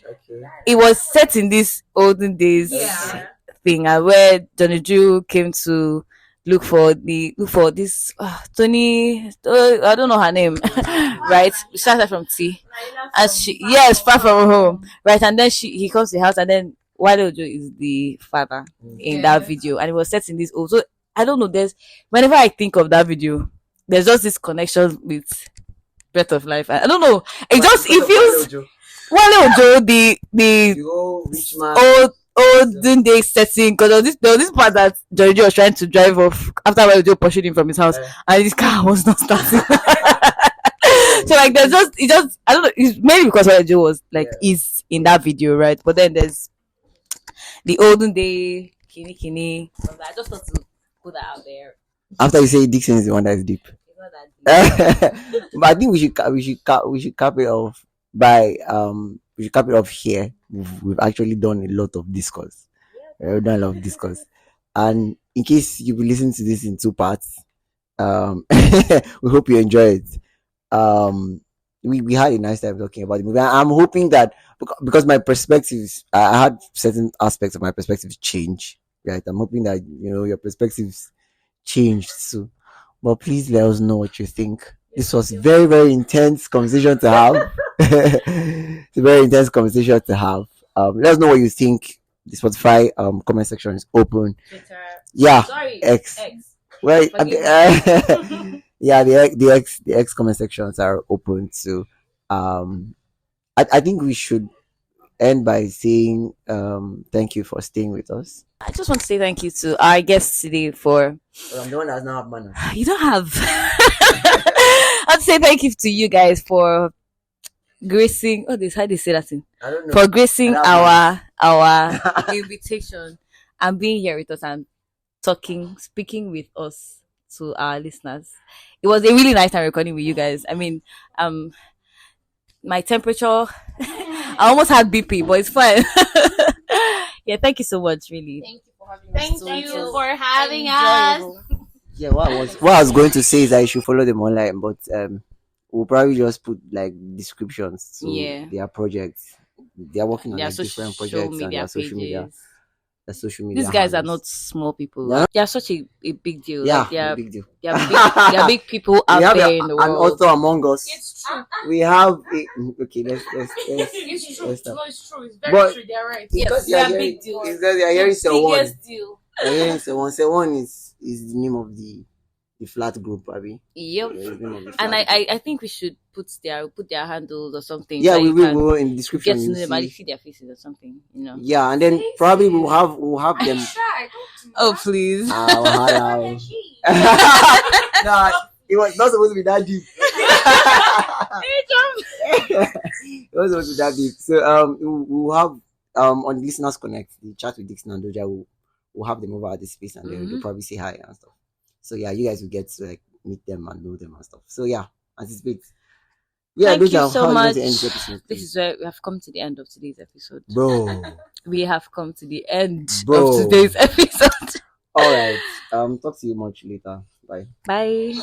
It was set in this olden days thing, where Johnny Jew came to look for this Tony. I don't know her name, right? She started from T, and far from home, right? And then he comes to the house, and then Wale Ojo is the father in that video, and it was set in this old. So I don't know. Whenever I think of that video, there's just this connection with Breath of Life. I don't know. It feels Wale Ojo the whole rich man. olden day setting, because there was this part that Jojo was trying to drive off after Wale Ojo pursued him from his house, and his car was not starting. So like there's just I don't know. It's mainly because Wale Ojo was like is in that video, right? But then there's the olden day Kini. I just thought to put that out there. After you say Dixon is the one that is deep. It's not that deep. But I think we should cap it off by we should cap it off here. We've actually done a lot of discourse. We've done a lot of discourse. And in case you will listen to this in two parts, we hope you enjoy it. We had a nice time talking about the movie. I'm hoping that because my perspectives, I had certain aspects of my perspectives change. Right, I'm hoping that your perspectives changed too. But please let us know what you think. This was very, very intense conversation to have. It's a very intense conversation to have. Let us know what you think. The Spotify comment section is open. Twitter. Yeah, Sorry. X. Well, yeah, the X comment sections are open to. I think we should end by saying thank you for staying with us. I just want to say thank you to our guests today for. Well, I'm the one that does not have manners. You don't have. I want to say thank you to you guys for gracing. Oh, this how they say that thing. I don't know. For gracing I our invitation and being here with us and speaking with us to our listeners. It was a really nice time recording with you guys. I mean, my temperature, I almost had BP, but it's fine. Yeah, thank you so much, really. Thank you for having us. Thank you for having us. Yeah, what I was going to say is that you should follow them online, but we'll probably just put like descriptions to their projects. They are working on Their like, different social projects and media their social media. pages. Their social media. These guys are handles. not small people. Yeah. They are such a big deal. Yeah, Like, they are big deal. they are big people out We have there in the an world. author among us. It's true. We have okay. Let's It's true. let's stop. No, it's true. It's very But- true. They're right. Because they are hearing- big deals. it's because they are hearing someone. Biggest deal. They're hearing someone. Someone is the name of the flat group, Abby. Yep. Yeah, it's the name of the And flat group. I think we should put their handles or something. Yeah, so we you will. can We will in the description. get to you'll know them and see. see their faces or something. You know. Yeah, and then probably we'll have them. Try. Oh please. Hello. Nah, it was not supposed to be that deep. It was supposed to be that deep. So we'll have on the listeners connect the chat with Dxn and Doja. We'll have them over at this space and then they'll probably say hi and stuff. So yeah, you guys will get to like meet them and know them and stuff. So yeah, anticipate. Yeah, Thank you Doja, so how much. do you want to end this episode, This please? is where we have come to the end of today's episode. Bro. We have come to the end Bro. of today's episode. All right. Talk to you much later. Bye. Bye.